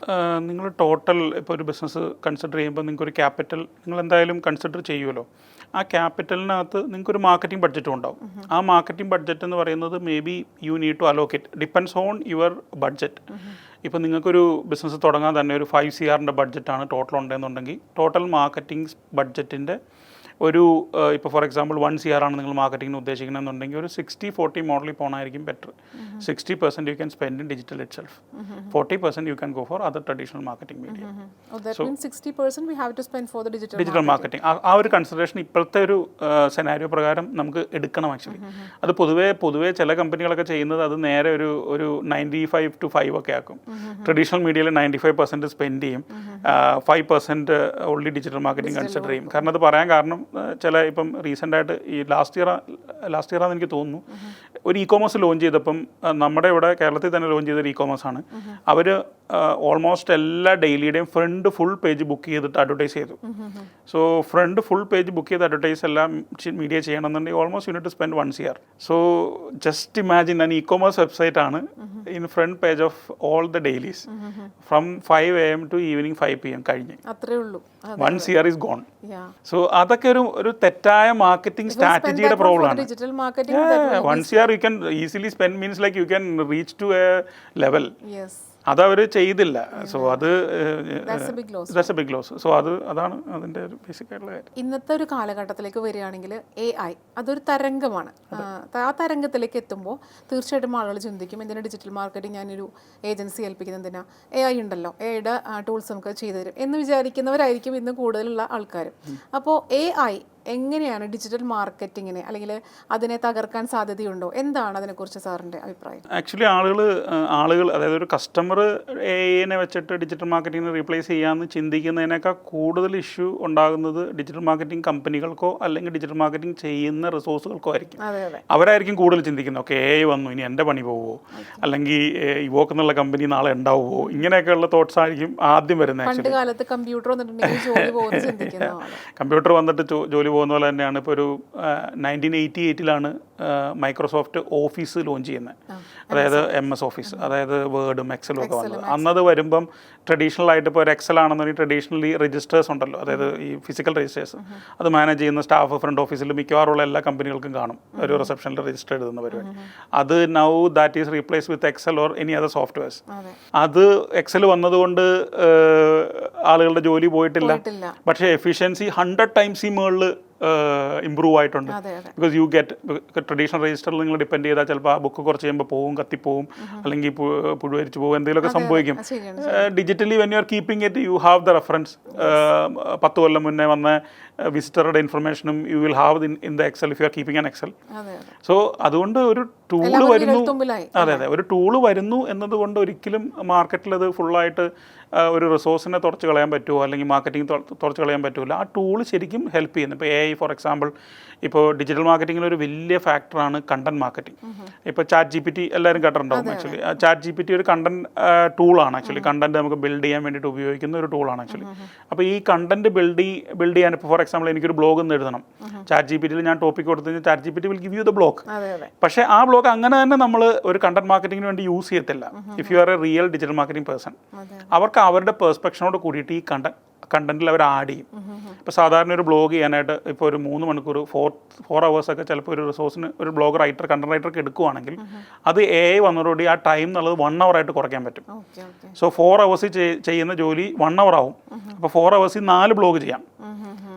നിങ്ങൾ ടോട്ടൽ ഇപ്പോൾ ഒരു ബിസിനസ് കൺസിഡർ ചെയ്യുമ്പോൾ നിങ്ങൾക്കൊരു ക്യാപിറ്റൽ നിങ്ങൾ എന്തായാലും കൺസിഡർ ചെയ്യുമല്ലോ. ആ ക്യാപിറ്റലിനകത്ത് നിങ്ങൾക്കൊരു മാർക്കറ്റിംഗ് ബഡ്ജറ്റും ഉണ്ടാവും. ആ മാർക്കറ്റിംഗ് ബഡ്ജറ്റ് എന്ന് പറയുന്നത് maybe you need to allocate, depends on your budget. ഇപ്പോൾ നിങ്ങൾക്കൊരു ബിസിനസ് തുടങ്ങാൻ തന്നെ ഒരു 5 CR ബഡ്ജറ്റാണ് ടോട്ടൽ ഉണ്ടെന്നുണ്ടെങ്കിൽ ടോട്ടൽ മാർക്കറ്റിംഗ് ബഡ്ജറ്റിൻ്റെ ഒരു ഇപ്പോൾ ഫോർ എക്സാമ്പിൾ 1 CR ആണ് നിങ്ങൾ മാർക്കറ്റിംഗിന് ഉദ്ദേശിക്കണമെന്നുണ്ടെങ്കിൽ ഒരു 60-40 മോഡലിൽ പോകണമായിരിക്കും better. 60% you can spend in digital itself, 40% you can go for other traditional marketing media. Digital marketing ആ ഒരു കൺസിഡറേഷൻ ഇപ്പോഴത്തെ ഒരു സെനാരിയോ പ്രകാരം നമുക്ക് എടുക്കണം. ആക്ച്വലി അത് പൊതുവേ ചില കമ്പനികളൊക്കെ ചെയ്യുന്നത് അത് നേരെ ഒരു 95-5 ഒക്കെ ആക്കും. ട്രഡീഷണൽ മീഡിയയിൽ 95% സ്പെൻഡ് ചെയ്യും, 5% ഓൺലി ഡിജിറ്റൽ മാർക്കറ്റിംഗ് കൺസിഡർ ചെയ്യും. കാരണം അത് പറയാൻ കാരണം ഇപ്പം റീസെൻ്റായിട്ട് ഈ ലാസ്റ്റ് ഇയറാണെന്ന് എനിക്ക് തോന്നുന്നു ഒരു ഇ-കോമേഴ്സ് ലോഞ്ച് ചെയ്തപ്പം നമ്മുടെ ഇവിടെ കേരളത്തിൽ തന്നെ ലോഞ്ച് ചെയ്തൊരു ഇ-കോമേഴ്സ് ആണ്. അവർ ഓൾമോസ്റ്റ് എല്ലാ ഡെയിലിയുടെയും ഫ്രണ്ട് ഫുൾ പേജ് ബുക്ക് ചെയ്തിട്ട് അഡ്വർടൈസ് ചെയ്തു. So front full page book ചെയ്ത് അഡ്വർടൈസ് എല്ലാം മീഡിയ ചെയ്യണമെന്നുണ്ടെങ്കിൽ almost you need to spend 1 CR. So just imagine ഞാൻ ഇ-കോമേഴ്സ് വെബ്സൈറ്റ് ആണ് in front page of all the dailies from 5 AM to evening 5 PM കഴിഞ്ഞ് 1 CR is gone. So അതൊക്കെ ഒരു തെറ്റായ marketing സ്ട്രാറ്റജിയുടെ problem ആണ്. 1 CR you can easily spend means like you can reach to a level. അതവർ ചെയ്തില്ല. So that's a big loss. So അതാണ് അതിൻ്റെ ഒരു ബേസിക് ആയിട്ടുള്ള കാര്യം. ഇന്നത്തെ ഒരു കാലഘട്ടത്തിലേക്ക് വരികയാണെങ്കിൽ AI അതൊരു തരംഗമാണ്. ആ തരംഗത്തിലേക്ക് എത്തുമ്പോൾ തീർച്ചയായിട്ടും ആളുകൾ ചിന്തിക്കും എന്തിനാ ഡിജിറ്റൽ മാർക്കറ്റിംഗ് ഞാനൊരു ഏജൻസി ഏൽപ്പിക്കുന്നത്, എന്തിനാ AI ഉണ്ടല്ലോ, AIയുടെ ടൂൾസ് നമുക്ക് ചെയ്തു തരും എന്ന് വിചാരിക്കുന്നവരായിരിക്കും ഇന്ന് കൂടുതലുള്ള ആൾക്കാർ. അപ്പോൾ AI എങ്ങനെയാണ് ഡിജിറ്റൽ മാർക്കറ്റിങ്ങിനെ അല്ലെങ്കിൽ അതിനെ തകർക്കാൻ സാധ്യതയുണ്ടോ? എന്താണ് അതിനെക്കുറിച്ച് സാറിൻ്റെ അഭിപ്രായം? ആക്ച്വലി ആളുകൾ അതായത് ഒരു കസ്റ്റമർ AI വെച്ചിട്ട് ഡിജിറ്റൽ മാർക്കറ്റിങ്ങിനെ റീപ്ലേസ് ചെയ്യാമെന്ന് ചിന്തിക്കുന്നതിനേക്കാൾ കൂടുതൽ ഇഷ്യൂ ഉണ്ടാകുന്നത് ഡിജിറ്റൽ മാർക്കറ്റിംഗ് കമ്പനികൾക്കോ അല്ലെങ്കിൽ ഡിജിറ്റൽ മാർക്കറ്റിംഗ് ചെയ്യുന്ന റിസോഴ്സുകൾക്കോ ആയിരിക്കും. അവരായിരിക്കും കൂടുതൽ ചിന്തിക്കുന്നത് ഓക്കെ AI വന്നു ഇനി എൻ്റെ പണി പോവുമോ, അല്ലെങ്കിൽ ഇവോക്ക് എന്നുള്ള കമ്പനി നാളെ ഉണ്ടാവുമോ, ഇങ്ങനെയൊക്കെയുള്ള തോട്ട്സ് ആയിരിക്കും ആദ്യം വരുന്നത്. പണ്ട് കാലത്ത് കമ്പ്യൂട്ടർ വന്നിട്ട് ജോലി പോകുന്ന പോലെ തന്നെയാണ് ഇപ്പോൾ ഒരു 1988 മൈക്രോസോഫ്റ്റ് ഓഫീസ് ലോഞ്ച് ചെയ്യുന്നത്. അതായത് MS ഓഫീസ്, അതായത് വേർഡും എക്സലും ഒക്കെ വന്നത്. അന്നത് വരുമ്പം ട്രഡീഷണൽ ആയിട്ട് ഇപ്പോൾ ഒരു എക്സൽ ആണെന്നുണ്ടെങ്കിൽ ട്രഡീഷണലി രജിസ്റ്റേഴ്സ് ഉണ്ടല്ലോ, അതായത് ഈ ഫിസിക്കൽ രജിസ്റ്റേഴ്സ് അത് മാനേജ് ചെയ്യുന്ന സ്റ്റാഫ് ഫ്രണ്ട് ഓഫീസിൽ മിക്കവാറുള്ള എല്ലാ കമ്പനികൾക്കും കാണും ഒരു റിസപ്ഷനിൽ രജിസ്റ്റർ എഴുതുന്ന പരിപാടി. അത് now that is replace with Excel or any other softwares. അത് എക്സൽ വന്നതുകൊണ്ട് ആളുകളുടെ ജോലി പോയിട്ടില്ല, പക്ഷേ എഫിഷ്യൻസി 100 times മുകളിൽ ഇമ്പ്രൂവ് ആയിട്ടുണ്ട്. ബിക്കോസ് യു ഗെറ്റ് ട്രഡീഷണൽ രജിസ്റ്ററിൽ നിങ്ങൾ ഡിപ്പെൻഡ് ചെയ്താൽ ചിലപ്പോൾ ആ ബുക്ക് കുറച്ച് കഴിയുമ്പോൾ പോവും, കത്തിപ്പോവും, അല്ലെങ്കിൽ പുഴുവരിച്ച് പോകും, എന്തെങ്കിലുമൊക്കെ സംഭവിക്കും. Digitally when you are keeping it you have the reference. 10 കൊല്ലം മുന്നേ വന്ന വിസിറ്ററുടെ ഇൻഫർമേഷനും you will have in the Excel if you are keeping an Excel. So അതുകൊണ്ട് ഒരു ടൂള് വരുന്നു, അതെ അതെ, ഒരു ടൂള് വരുന്നു എന്നതുകൊണ്ട് ഒരിക്കലും മാർക്കറ്റിൽ അത് ഫുള്ളായിട്ട് ഒരു റിസോഴ്സിനെ തുറച്ച് കളയാൻ പറ്റുമോ അല്ലെങ്കിൽ മാർക്കറ്റിംഗ് തുറച്ച് കളയാൻ പറ്റില്ല. ആ ടൂൾ ശരിക്കും ഹെൽപ്പ് ചെയ്യുന്നു. ഇപ്പോൾ AI ഫോർ എക്സാമ്പിൾ, ഇപ്പോൾ ഡിജിറ്റൽ മാർക്കറ്റിങ്ങിൽ ഒരു വലിയ ഫാക്ടറാണ് കണ്ടന്റ് മാർക്കറ്റിംഗ്. ഇപ്പോൾ ChatGPT എല്ലാവരും കേട്ടിട്ടുണ്ടാവും. ആക്ച്വലി ChatGPT ഒരു കണ്ടന്റ് ടൂളാണ്. ആക്ച്വലി കണ്ടന്റ് നമുക്ക് ബിൽഡ് ചെയ്യാൻ വേണ്ടിയിട്ട് ഉപയോഗിക്കുന്ന ഒരു ടൂളാണ് ആക്ച്വലി. അപ്പോൾ ഈ കണ്ടന്റ് ബിൽഡ് ചെയ്യാൻ ഇപ്പോൾ ഫോർ എക്സാമ്പിൾ എനിക്കൊരു ബ്ലോഗ് ഒന്ന് എഴുതണം, ChatGPTയിൽ ഞാൻ ടോപ്പിക് കൊടുത്തു കഴിഞ്ഞാൽ ChatGPT will give you the blog. പക്ഷേ ആ ബ്ലോഗ് അങ്ങനെ തന്നെ നമ്മൾ ഒരു കണ്ടന്റ് മാർക്കറ്റിങ്ങിന് വേണ്ടി യൂസ് ചെയ്യത്തില്ല. If you R A real digital marketing person, അവർക്ക് അവരുടെ പെർസ്പെക്ഷനോട് കൂടിയിട്ട് ഈ കണ്ടന്റിൽ അവർ ആഡ് ചെയ്യും. ഇപ്പോൾ സാധാരണ ഒരു ബ്ലോഗ് ചെയ്യാനായിട്ട് ഇപ്പോൾ ഒരു 3 മണിക്കൂർ 4 hours ചിലപ്പോൾ ഒരു റിസോഴ്സിന് ഒരു ബ്ലോഗ് റൈറ്റർ കണ്ടന്റ് റൈറ്റർക്ക് എടുക്കുവാണെങ്കിൽ അത് AI വന്നതോടുകൂടി ആ ടൈം എന്നുള്ളത് 1 hour ആയിട്ട് കുറയ്ക്കാൻ പറ്റും. സോ 4 hours ചെയ്യുന്ന ജോലി 1 hour ആവും. അപ്പോൾ 4 hours 4 ബ്ലോഗ് ചെയ്യാം.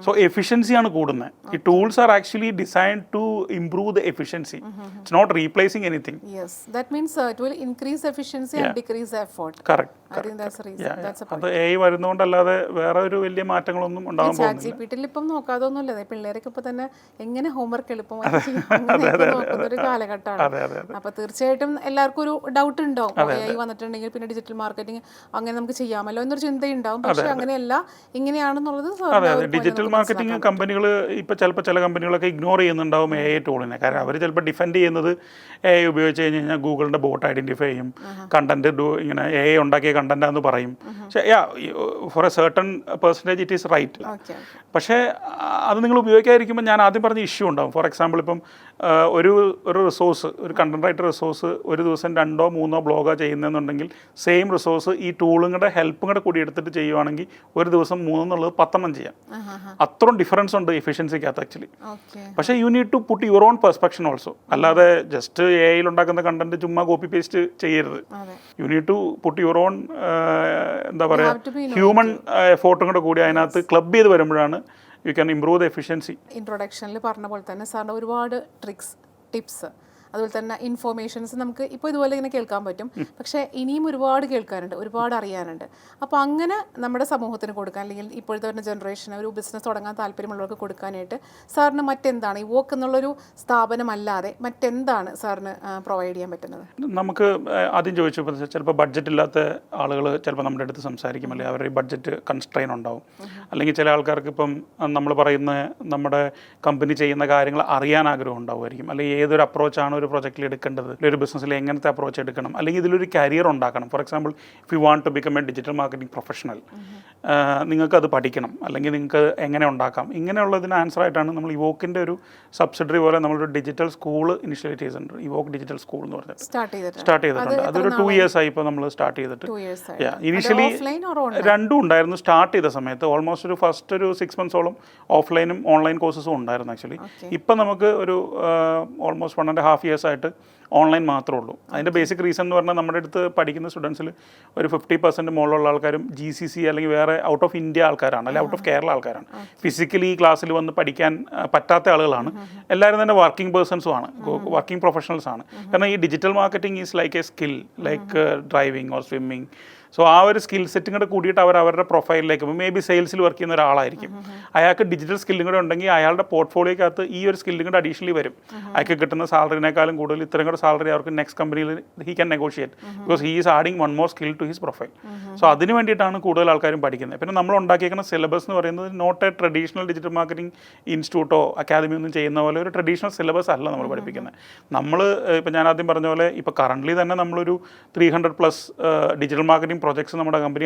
സോ എഫിഷ്യൻസിയാണ് കൂടുന്നത്. ഈ tools are actually designed to improve the efficiency. It's not replacing anything. Yes, that means it will increase efficiency and decrease effort. Correct. I think that's the reason. That's a point. അത് AI വരുന്നതുകൊണ്ടല്ലാതെ വേറെ ഒരു വലിയ മാറ്റങ്ങളൊന്നും ഉണ്ടാകാൻ പോകുന്നില്ല. ChatGPTയിൽ ഇപ്പം നോക്കാതൊന്നുമില്ല. പിള്ളേരൊക്കെ ഇപ്പൊ തന്നെ എങ്ങനെ ഹോംവർക്ക് എളുപ്പമായി നോക്കുന്ന ഒരു കാലഘട്ടമാണ്. അപ്പൊ തീർച്ചയായിട്ടും എല്ലാവർക്കും ഒരു ഡൗട്ട് ഉണ്ടാവും, AI വന്നിട്ടുണ്ടെങ്കിൽ പിന്നെ ഡിജിറ്റൽ മാർക്കറ്റിംഗ് അങ്ങനെ നമുക്ക് ചെയ്യാമല്ലോ എന്നൊരു ചിന്തയുണ്ടാവും. പക്ഷെ അങ്ങനെയല്ല, ഇങ്ങനെയാണെന്നുള്ളത് ഡിജിറ്റൽ മാർക്കറ്റിംഗ് കമ്പനികൾ ഇപ്പോൾ ചിലപ്പോൾ ചില കമ്പനികളൊക്കെ ഇഗ്നോർ ചെയ്യുന്നുണ്ടാവും AI ടൂളിനെ. കാരണം അവർ ചിലപ്പോൾ ഡിഫെൻഡ് ചെയ്യുന്നത് AI ഉപയോഗിച്ച് കഴിഞ്ഞ് ഗൂഗിളിൻ്റെ ബോട്ട് ഐഡൻറ്റിഫൈ ചെയ്യും, കണ്ടന്റ് ഇങ്ങനെ AI ഉണ്ടാക്കിയ കണ്ടന്റാന്ന് പറയും. പക്ഷേ for a certain percentage it is right. പക്ഷേ അത് നിങ്ങൾ ഉപയോഗിക്കാതിരിക്കുമ്പോൾ ഞാൻ ആദ്യം പറഞ്ഞ ഇഷ്യൂ ഉണ്ടാവും. ഫോർ എക്സാമ്പിൾ ഇപ്പം ഒരു റിസോഴ്സ്, ഒരു കണ്ടന്റ് റൈറ്റർ റിസോഴ്സ് ഒരു ദിവസം 2 or 3 ബ്ലോഗാണ് ചെയ്യുന്നതെന്നുണ്ടെങ്കിൽ സെയിം റിസോഴ്സ് ഈ ടൂളും കൂടെ ഹെൽപ്പും കൂടെ കൂടി എടുത്തിട്ട് ചെയ്യുവാണെങ്കിൽ ഒരു ദിവസം 3 എന്നുള്ളത് 10 ചെയ്യാം. അത്രയും ഡിഫറൻസ് ഉണ്ട് എഫിഷ്യൻസിക്കകത്ത് ആക്ച്വലി. പക്ഷേ you need to put your own perspective also. അല്ലാതെ ജസ്റ്റ് AI ഉണ്ടാക്കുന്ന കണ്ടന്റ് ചുമ്മാ കോപ്പി പേസ്റ്റ് ചെയ്യരുത്. You need to put your own എന്താ പറയുക ഹ്യൂമൻ എഫോർട്ടും കൂടെ കൂടി അതിനകത്ത് ക്ലബ് ചെയ്ത് വരുമ്പോഴാണ് you can improve the efficiency. ഇൻട്രൊഡക്ഷനിൽ പറഞ്ഞ പോലെ തന്നെ സാറിൻ്റെ ഒരുപാട് ട്രിക്സ്, ടിപ്സ്, അതുപോലെ തന്നെ ഇൻഫോർമേഷൻസ് നമുക്ക് ഇപ്പോൾ ഇതുപോലെ ഇങ്ങനെ കേൾക്കാൻ പറ്റും. പക്ഷേ ഇനിയും ഒരുപാട് കേൾക്കാനുണ്ട്, ഒരുപാട് അറിയാനുണ്ട്. അപ്പോൾ അങ്ങനെ നമ്മുടെ സമൂഹത്തിന് കൊടുക്കാൻ, അല്ലെങ്കിൽ ഇപ്പോഴത്തെ വരുന്ന ജനറേഷന് ഒരു ബിസിനസ് തുടങ്ങാൻ താല്പര്യമുള്ളവർക്ക് കൊടുക്കാനായിട്ട് സാറിന് മറ്റെന്താണ് ഈ വോക്ക് എന്നുള്ളൊരു സ്ഥാപനമല്ലാതെ മറ്റെന്താണ് സാറിന് പ്രൊവൈഡ് ചെയ്യാൻ പറ്റുന്നത്? നമുക്ക് ആദ്യം ചോദിച്ചപ്പോൾ ചിലപ്പോൾ ബഡ്ജറ്റ് ഇല്ലാത്ത ആളുകൾ ചിലപ്പോൾ നമ്മുടെ അടുത്ത് സംസാരിക്കും, അല്ലെങ്കിൽ അവരുടെ ബഡ്ജറ്റ് കൺസ്ട്രെയിൻ ഉണ്ടാവും. അല്ലെങ്കിൽ ചില ആൾക്കാർക്ക് ഇപ്പം നമ്മൾ പറയുന്ന നമ്മുടെ കമ്പനി ചെയ്യുന്ന കാര്യങ്ങൾ അറിയാൻ ആഗ്രഹം ഉണ്ടാവുമായിരിക്കും. അല്ലെങ്കിൽ ഏതൊരു അപ്രോച്ചാണ് ഒരു പ്രൊജക്റ്റിൽ എടുക്കേണ്ടത്, ഒരു ബിസിനസ്സിൽ എങ്ങനത്തെ അപ്രോച്ച് എടുക്കണം, അല്ലെങ്കിൽ ഇതിലൊരു കരിയർ ഉണ്ടാക്കണം. For example if you want to become a digital marketing professional, നിങ്ങൾക്കത് പഠിക്കണം, അല്ലെങ്കിൽ നിങ്ങൾക്ക് എങ്ങനെ ഉണ്ടാക്കാം, ഇങ്ങനെയുള്ളതിന് ആൻസർ ആയിട്ടാണ് നമ്മൾ ഇവോക്കിൻ്റെ ഒരു സബ്സിഡറി പോലെ നമ്മളൊരു ഡിജിറ്റൽ സ്കൂൾ ഇനിഷ്യേറ്റ് ചെയ്തിട്ടുണ്ട്. ഇവോക്ക് ഡിജിറ്റൽ സ്കൂൾ എന്ന് പറഞ്ഞിട്ട് സ്റ്റാർട്ട് ചെയ്തിട്ടുണ്ട്. അതൊരു 2 years ആയി ഇപ്പോൾ നമ്മൾ സ്റ്റാർട്ട് ചെയ്തിട്ട്. ഇനീഷ്യലി രണ്ടും ഉണ്ടായിരുന്നു. സ്റ്റാർട്ട് ചെയ്ത സമയത്ത് ഓൾമോസ്റ്റ് ഒരു ഫസ്റ്റ് ഒരു 6 months ഓഫ്ലൈനും ഓൺലൈൻ കോഴ്സസും ഉണ്ടായിരുന്നു ആക്ച്വലി. ഇപ്പം നമുക്ക് ഒരു ഓൾമോസ്റ്റ് 1.5 years ആയിട്ട് ഓൺലൈൻ മാത്രമേ ഉള്ളൂ. അതിൻ്റെ ബേസിക് റീസൺ എന്ന് പറഞ്ഞാൽ നമ്മുടെ അടുത്ത് പഠിക്കുന്ന സ്റ്റുഡൻസിൽ ഒരു 50% മുകളിലുള്ള ആൾക്കാരും GCC അല്ലെങ്കിൽ വേറെ ഔട്ട് ഓഫ് ഇന്ത്യ ആൾക്കാരാണ്, അല്ലെങ്കിൽ ഔട്ട് ഓഫ് കേരള ആൾക്കാരാണ്. ഫിസിക്കലി ഈ ക്ലാസ്സിൽ വന്ന് പഠിക്കാൻ പറ്റാത്ത ആളുകളാണ്. എല്ലാവരും തന്നെ വർക്കിംഗ് പേഴ്സൺസും ആണ്, വർക്കിംഗ് പ്രൊഫഷണൽസ് ആണ്. കാരണം ഈ digital marketing is like A skill, like driving or swimming. So ആ ഒരു സ്കിൽ സെറ്റും കൂടെ കൂടിയിട്ട് അവരുടെ പ്രൊഫൈലിലേക്ക് മേ ബി സെയിൽസിൽ വർക്ക് ചെയ്യുന്ന ഒരാളായിരിക്കും. അയാൾക്ക് ഡിജിറ്റൽ സ്കില്ലും കൂടെ ഉണ്ടെങ്കിൽ അയാളുടെ പോർട്ട്ഫോളിയോക്കകത്ത് ഈ ഒരു സ്കില്ലും കൂടെ അഡീഷണലി വരും. അയാൾക്ക് കിട്ടുന്ന സാലറിനേക്കാളും കൂടുതൽ ഇത്രയും കൂടെ സാലറി അവർക്ക് നെക്സ്റ്റ് കമ്പനിയിൽ he can negotiate, because he is adding 1 more skill to his profile. So അതിന് വേണ്ടിയിട്ടാണ് കൂടുതൽ ആൾക്കാരും പഠിക്കുന്നത്. പിന്നെ നമ്മൾ ഉണ്ടാക്കിയേക്കുന്ന സിലബസ് എന്ന് പറയുന്നത് not a traditional digital marketing ഇൻസ്റ്റിറ്റ്യൂട്ടോ അക്കാദമി ഒന്നും ചെയ്യുന്ന പോലെ ഒരു ട്രഡീഷണൽ സിലബസ് അല്ല നമ്മൾ പഠിപ്പിക്കുന്നത്. നമ്മൾ ഇപ്പോൾ ഞാൻ ആദ്യം പറഞ്ഞ പോലെ ഇപ്പോൾ കറൻ്റ്ലി തന്നെ നമ്മളൊരു 300+ ഡിജിറ്റൽ മാർക്കറ്റിംഗ് പ്രൊജക്ട്സ് നമ്മുടെ കമ്പനി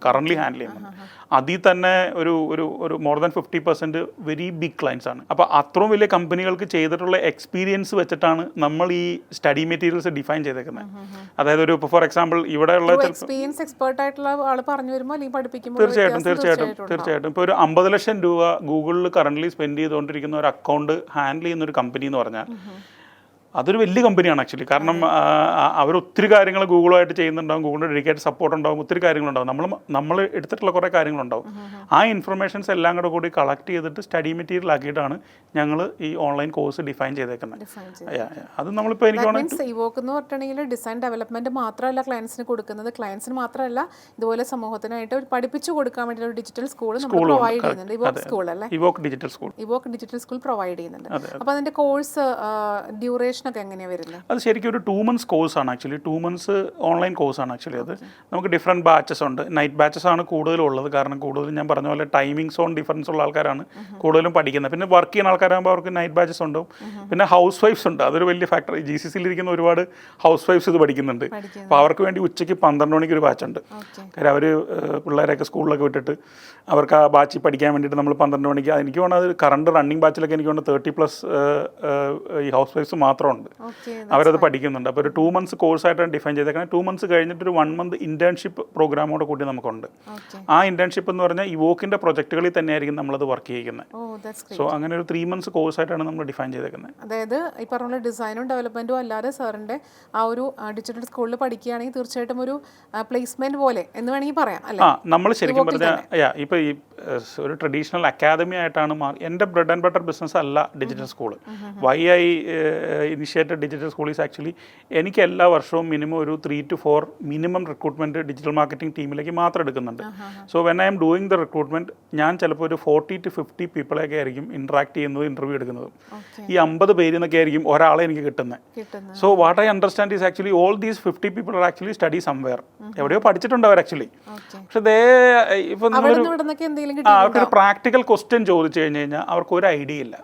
കറൻ്റ്ലി ഹാൻഡിൽ ചെയ്യുന്നുണ്ട്. അതിൽ തന്നെ ഒരു more than 50% very big clients ആണ്. അപ്പോൾ അത്രയും വലിയ കമ്പനികൾക്ക് ചെയ്തിട്ടുള്ള എക്സ്പീരിയൻസ് വെച്ചിട്ടാണ് നമ്മൾ ഈ സ്റ്റഡി മെറ്റീരിയൽസ് ഡിഫൈൻ ചെയ്തേക്കുന്നത്. അതായത് ഒരു ഫോർ എക്സാമ്പിൾ ഇവിടെയുള്ള തീർച്ചയായിട്ടും ഇപ്പോൾ ഒരു 50 ലക്ഷം രൂപ ഗൂഗിളിൽ കറൻ്റ്ലി സ്പെൻഡ് ചെയ്തുകൊണ്ടിരിക്കുന്ന ഒരു അക്കൗണ്ട് ഹാൻഡിൽ ചെയ്യുന്ന ഒരു കമ്പനി എന്ന് പറഞ്ഞാൽ അതൊരു വലിയ കമ്പനിയാണ് ആക്ച്വലി. കാരണം അവർ ഒത്തിരി കാര്യങ്ങൾ ഗൂഗിളുമായിട്ട് ചെയ്യുന്നുണ്ടാവും, ഗൂഗിളിൻ്റെ ഡെഡിക്കേറ്റഡ് സപ്പോർട്ട് ഉണ്ടാവും, ഒത്തിരി കാര്യങ്ങളുണ്ടാവും. നമ്മൾ എടുത്തിട്ടുള്ള കുറേ കാര്യങ്ങളുണ്ടാവും. ആ ഇൻഫർമേഷൻസ് എല്ലാം കൂടി കളക്ട് ചെയ്തിട്ട് സ്റ്റഡി മെറ്റീരിയൽ ആക്കിയിട്ടാണ് ഞങ്ങൾ ഈ ഓൺലൈൻ കോഴ്സ് ഡിഫൈൻ ചെയ്തേക്കുന്നത്. അത് നമ്മളിപ്പോൾ എനിക്ക് ഇവോക്ക് എന്ന് പറഞ്ഞിട്ടുണ്ടെങ്കിൽ ഡിസൈൻ ഡെവലപ്മെന്റ് മാത്രമല്ല ക്ലയൻസിന് കൊടുക്കുന്നത്, ക്ലയൻസിന് മാത്രമല്ല ഇതുപോലെ സമൂഹത്തിനായിട്ട് പഠിപ്പിച്ചു കൊടുക്കാൻ വേണ്ടി ഒരു ഡിജിറ്റൽ സ്കൂൾ നമ്മൾ പ്രൊവൈഡ് ചെയ്യുന്നുണ്ട്. ഇവോക്ക് സ്കൂൾ അല്ലേ? Evoque digital school. Evoque digital school provide ചെയ്യുന്നുണ്ട്. അപ്പോൾ അതിന്റെ കോഴ്സ് ഡ്യൂറേഷൻ ഒക്കെ എങ്ങനെയാണ് വരുന്നത്? അത് ശരിക്കും ഒരു 2 months കോഴ്സാണ് ആക്ച്വലി. 2 months ഓൺലൈൻ കോഴ്സാണ് ആക്ച്വലി. അത് നമുക്ക് ഡിഫറെൻറ്റ് ബാച്ചസ് ഉണ്ട്. നൈറ്റ് ബാച്ചസ് ആണ് കൂടുതലുള്ളത്. കാരണം കൂടുതലും ഞാൻ പറഞ്ഞ പോലെ ടൈമിംഗ് സോൺ ഡിഫറൻസ് ഉള്ള ആൾക്കാരാണ് കൂടുതലും പഠിക്കുന്നത്. പിന്നെ വർക്ക് ചെയ്യുന്ന ആൾക്കാരാകുമ്പോൾ അവർക്ക് നൈറ്റ് ബാച്ചസ് ഉണ്ടാവും. പിന്നെ ഹൗസ് വൈഫ്സ് ഉണ്ട്, അതൊരു വലിയ ഫാക്ടർ. GCCയിൽ ഇരിക്കുന്ന ഒരുപാട് ഹൗസ് വൈഫ്സ് ഇത് പഠിക്കുന്നുണ്ട്. അപ്പോൾ അവർക്ക് വേണ്ടി ഉച്ചയ്ക്ക് 12 മണിക്ക് ഒരു ബാച്ച് ഉണ്ട്. കാര്യം അവർ പിള്ളേരെയൊക്കെ സ്കൂളിലൊക്കെ വിട്ടിട്ട് അവർക്ക് ആ ബാച്ചിൽ പഠിക്കാൻ വേണ്ടിയിട്ട് നമ്മൾ 12 മണിക്ക്, എനിക്ക് വേണം അത് കറണ്ട് റണ്ണിങ് ബാച്ചിലൊക്കെ എനിക്ക് വേണം 30+ ഈ ഹൗസ് വൈഫ്സ് മാത്രമുണ്ട്. അവരത് പഠിക്കുന്നുണ്ട്. അപ്പോൾ ഒരു 2 months കോഴ്സായിട്ടാണ് ഡിഫൈൻ ചെയ്തേക്കുന്നത്. 2 months കഴിഞ്ഞിട്ട് ഒരു 1 month ഇന്റേൺഷിപ്പ് പ്രോഗ്രാമോട് കൂടി നമുക്കുണ്ട്. ആ ഇന്റേൺഷിപ്പ് എന്ന് പറഞ്ഞാൽ ഇവോക്കിൻ്റെ പ്രൊജക്റ്റുകളിൽ തന്നെയായിരിക്കും നമ്മളത് വർക്ക് ചെയ്യുന്നത്. സോ അങ്ങനെ ഒരു 3 months കോഴ്സായിട്ടാണ് നമ്മൾ ഡിഫൈൻ ചെയ്തേക്കുന്നത്. അതായത് ഈ പറഞ്ഞ ഡിസൈനും ഡെവലപ്മെന്റും അല്ലാതെ സാറിൻ്റെ ആ ഒരു ഡിജിറ്റൽ സ്കൂളിൽ പഠിക്കുകയാണെങ്കിൽ തീർച്ചയായിട്ടും ഒരു പ്ലേസ്മെന്റ് പോലെ എന്ന് വേണമെങ്കിൽ പറയാം അല്ലേ? നമ്മൾ ശരിക്കും പറഞ്ഞാൽ ഇപ്പോൾ ഈ ഒരു ട്രഡീഷണൽ അക്കാദമി ആയിട്ടാണ് എൻ്റെ ബ്രെഡ് ആൻഡ് ബട്ടർ ബിസിനസ് അല്ല digital school. Why I initiated digital school is actually എനിക്ക് എല്ലാ വർഷവും മിനിമം ഒരു 3 to 4 minimum recruitment digital marketing ടീമിലേക്ക് മാത്രം എടുക്കുന്നുണ്ട്. So when I am doing the recruitment ഞാൻ ചിലപ്പോൾ ഒരു 40 to 50 പീപ്പിളൊക്കെ ആയിരിക്കും ഇൻട്രാക്ട് ചെയ്യുന്നത്, ഇൻ്റർവ്യൂ എടുക്കുന്നത്. ഈ 50 പേരിൽ നിന്നൊക്കെ ആയിരിക്കും ഒരാളെ എനിക്ക് കിട്ടുന്നത്. So what I understand is actually all these 50 people are actually study somewhere. എവിടെയോ പഠിച്ചിട്ടുണ്ട് അവർ ആക്ച്വലി. പക്ഷേ ഇപ്പം അവർക്കൊരു പ്രാക്ടിക്കൽ ക്വസ്റ്റ്യൻ ചോദിച്ചു കഴിഞ്ഞാൽ അവർക്ക് ഒരു ഐഡിയ ഇല്ല.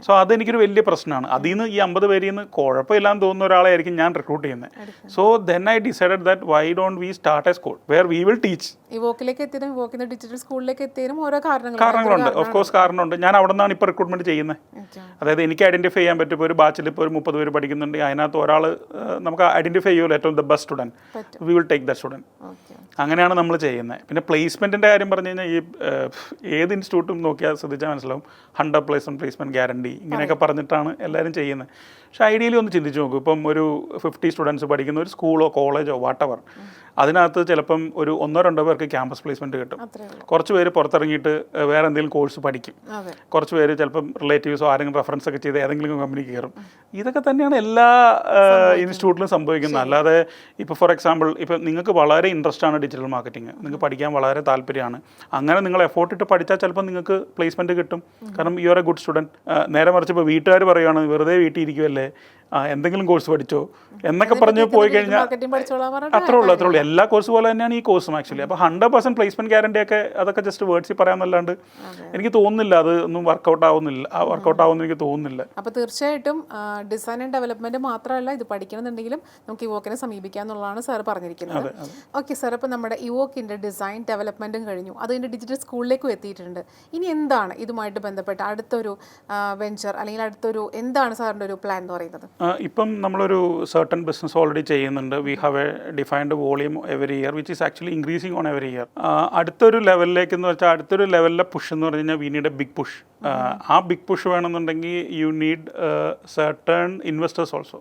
സോ അതെനിക്കൊരു വലിയ പ്രശ്നമാണ്. അതിൽ നിന്ന് ഈ 50 പേരിൽ നിന്ന് കുഴപ്പമില്ലാന്ന് തോന്നുന്ന ഒരാളെ ആയിരിക്കും ഞാൻ റിക്രൂട്ട് ചെയ്യുന്നത്. So then I decided that why don't we start a school where we will teach. ഇവോക്കിലേക്ക് എത്തിയതും ഇവോക്കിന്റെ ഡിജിറ്റൽ സ്കൂളിലേക്ക് എത്തിയതും ഓരോ കാരണങ്ങളുണ്ട്. ഓഫ് കോഴ്സ് കാരണമുണ്ട്. ഞാൻ അവിടെ നിന്നാണ് ഇപ്പോൾ റിക്രൂട്ട്മെന്റ് ചെയ്യുന്നത്. അതായത് എനിക്ക് ഐഡന്റിഫൈ ചെയ്യാൻ പറ്റും. ഇപ്പോൾ ഒരു ബാച്ചിൽ ഇപ്പോൾ ഒരു 30 പേര് പഠിക്കുന്നുണ്ട്. അതിനകത്ത് ഒരാൾ നമുക്ക് ഐഡന്റിഫൈ ചെയ്യുമല്ലോ, ഏറ്റവും the best student, we will take the student. അങ്ങനെയാണ് നമ്മൾ ചെയ്യുന്നത്. പിന്നെ പ്ലേസ്മെൻറ്റിൻ്റെ കാര്യം പറഞ്ഞു കഴിഞ്ഞാൽ ഈ ഏത് ഇൻസ്റ്റിറ്റ്യൂട്ടും നോക്കിയാൽ ശ്രദ്ധിച്ചാൽ മനസ്സിലാവും 100% പ്ലേസ്മെൻറ്റ് ഗ്യാരണ്ടി ഇങ്ങനെയൊക്കെ പറഞ്ഞിട്ടാണ് എല്ലാവരും ചെയ്യുന്നത്. പക്ഷേ ഐഡിയലി ഒന്ന് ചിന്തിച്ച് നോക്കും. ഇപ്പം ഒരു 50 സ്റ്റുഡൻസ് പഠിക്കുന്ന ഒരു സ്കൂളോ കോളേജോ വാട്ടവർ, അതിനകത്ത് ചിലപ്പം ഒരു 1-2 പേർക്ക് ക്യാമ്പസ് പ്ലേസ്മെൻറ്റ് കിട്ടും. കുറച്ച് പേര് പുറത്തിറങ്ങിയിട്ട് വേറെ എന്തെങ്കിലും കോഴ്സ് പഠിക്കും. കുറച്ച് പേര് ചിലപ്പം റിലേറ്റീവ്സോ ആരെങ്കിലും റെഫറൻസ് ഒക്കെ ചെയ്ത് ഏതെങ്കിലും കമ്പനി കയറും. ഇതൊക്കെ തന്നെയാണ് എല്ലാ ഇൻസ്റ്റിറ്റ്യൂട്ടിലും സംഭവിക്കുന്നത്. അല്ലാതെ ഇപ്പോൾ ഫോർ എക്സാമ്പിൾ ഇപ്പം നിങ്ങൾക്ക് വളരെ ഇൻട്രസ്റ്റ് ആണ് ഡിജിറ്റൽ മാർക്കറ്റിംഗ്, നിങ്ങൾക്ക് പഠിക്കാൻ വളരെ താല്പര്യമാണ്, അങ്ങനെ നിങ്ങൾ എഫോർട്ട് ഇട്ട് പഠിച്ചാൽ ചിലപ്പോൾ നിങ്ങൾക്ക് പ്ലേസ്മെൻറ്റ് കിട്ടും. കാരണം you are A good student. നേരെ മറിച്ച് ഇപ്പോൾ വീട്ടുകാർ പറയുകയാണ് വെറുതെ വീട്ടിൽ ഇരിക്കുമല്ലേ, എന്തെങ്കിലും കോഴ്സ് പഠിച്ചോ എന്നൊക്കെ പറഞ്ഞ് പോയി കഴിഞ്ഞാൽ അത്രേ ഉള്ളൂ. എല്ലാ കോഴ്സ് പോലെ തന്നെയാണ് ഈ കോഴ്സും ആക്ച്വലി. അപ്പോൾ 100% പ്ലേസ്മെന്റ് ഗ്യാരണ്ടി ഒക്കെ അതൊക്കെ ജസ്റ്റ് വേർഡ്സിൽ പറയാമെന്നല്ലാണ്ട് എനിക്ക് തോന്നുന്നില്ല അത് ഒന്നും വർക്കൗട്ട് ആവുമെന്ന് എനിക്ക് തോന്നുന്നില്ല. അപ്പോൾ തീർച്ചയായിട്ടും ഡിസൈൻ ആൻഡ് ഡെവലപ്മെന്റ് മാത്രമല്ല, ഇത് പഠിക്കണമെന്നുണ്ടെങ്കിലും നമുക്ക് ഇവോക്കിനെ സമീപിക്കുക എന്നുള്ളതാണ് സാർ പറഞ്ഞിരിക്കുന്നത്. ഓക്കെ സാർ, അപ്പോൾ നമ്മുടെ ഇവോക്കിൻ്റെ ഡിസൈൻ ഡെവലപ്മെന്റും കഴിഞ്ഞു, അതിൻ്റെ ഡിജിറ്റൽ സ്കൂളിലേക്കും എത്തിയിട്ടുണ്ട്. ഇനി എന്താണ് ഇതുമായിട്ട് ബന്ധപ്പെട്ട അടുത്തൊരു വെഞ്ചർ അല്ലെങ്കിൽ അടുത്തൊരു എന്താണ് സാറിൻ്റെ ഒരു പ്ലാൻ എന്ന് പറയുന്നത്? ഇപ്പം നമ്മളൊരു സർട്ടൺ ബിസിനസ് ഓൾറെഡി ചെയ്യുന്നുണ്ട്. We have A defined volume every year which is actually increasing on every year. അടുത്തൊരു ലെവലിലേക്ക് എന്ന് വെച്ചാൽ അടുത്തൊരു ലെവലിലെ പുഷ് എന്ന് പറഞ്ഞു കഴിഞ്ഞാൽ we need a big push. ആ ബിഗ് പുഷ് വേണമെന്നുണ്ടെങ്കിൽ you need certain investors also.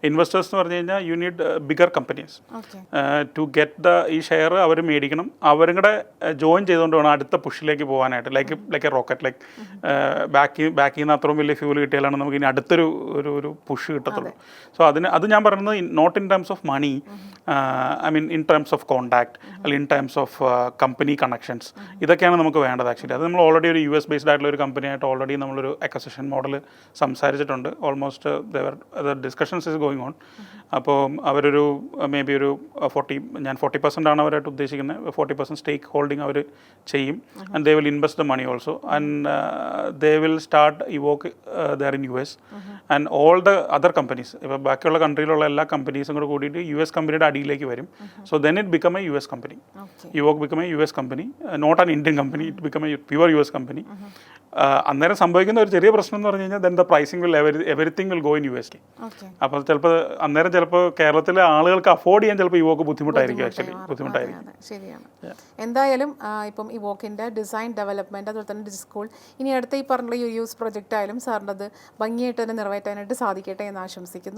Investors എന്ന് പറഞ്ഞു കഴിഞ്ഞാൽ you need bigger companies to get ഈ ഷെയർ അവർ മേടിക്കണം. അവരും കൂടെ ജോയിൻ ചെയ്തുകൊണ്ട് വേണം അടുത്ത പുഷിലേക്ക് പോകാനായിട്ട്. ലൈക്ക് എ റോക്കറ്റ്, ലൈക്ക് ബാക്കിൽ നിന്ന് അത്രയും വലിയ ഫ്യൂൽ കിട്ടിയാലാണ് നമുക്ക് ഇനി അടുത്തൊരു ഒരു പുഷ് കിട്ടത്തുള്ളൂ. സോ അത് ഞാൻ പറയുന്നത് not in terms of money, I mean in terms of contact അല്ലെങ്കിൽ in terms of company connections. ഇതൊക്കെയാണ് നമുക്ക് വേണ്ടത് ആക്ച്വലി. അത് നമ്മൾ ഓൾറെഡി ഒരു US ബേസ്ഡ് ആയിട്ടുള്ള ഒരു കമ്പനിയായിട്ട് ഓൾറെഡി നമ്മളൊരു അക്വസിഷൻ മോഡൽ സംസാരിച്ചിട്ടുണ്ട്. Almost discussions is going on. അപ്പോൾ അവരൊരു മേ ബി ഒരു 40% ആണ് അവരായിട്ട് ഉദ്ദേശിക്കുന്നത്. 40% സ്റ്റേക്ക് ഹോൾഡിംഗ് അവർ ചെയ്യും. And they will invest the money also. And they will start evoke there in US and all the other companies. ഇപ്പോൾ ബാക്കിയുള്ള കൺട്രിയിലുള്ള എല്ലാ കമ്പനീസും കൂടെ കൂടിയിട്ട് US കമ്പനിയുടെ അടിയിലേക്ക് വരും. So then it become a US company. Evoke become a US company, not an Indian company. It become a pure US company. അന്നേരം സംഭവിക്കുന്ന ഒരു ചെറിയ പ്രശ്നം എന്ന് പറഞ്ഞു കഴിഞ്ഞാൽ then the pricing will everything will go in USD. Okay. അപ്പോൾ ചിലപ്പോൾ കേരളത്തിലെ ആളുകൾക്ക് അഫോർഡ് ചെയ്യാൻ ചിലപ്പോൾ ഇവോക്ക് ബുദ്ധിമുട്ടായിരിക്കും. ആക്ച്വലി ബുദ്ധിമുട്ടായിരിക്കും. അതെ, ശരിയാണ്. എന്തായാലും ഇപ്പം ഇവോക്കിൻ്റെ ഡിസൈൻ ഡെവലപ്മെൻറ്റ് അതുപോലെ തന്നെ സ്കൂൾ ഇനി അടുത്ത ഈ പറഞ്ഞ യൂസ് പ്രൊജക്റ്റ് ആയാലും സാറിൻ്റെ അത് ഭംഗിയായിട്ട് തന്നെ നിറവേറ്റാനായിട്ട് സാധിക്കട്ടെ എന്ന് ആശംസിക്കുന്നു.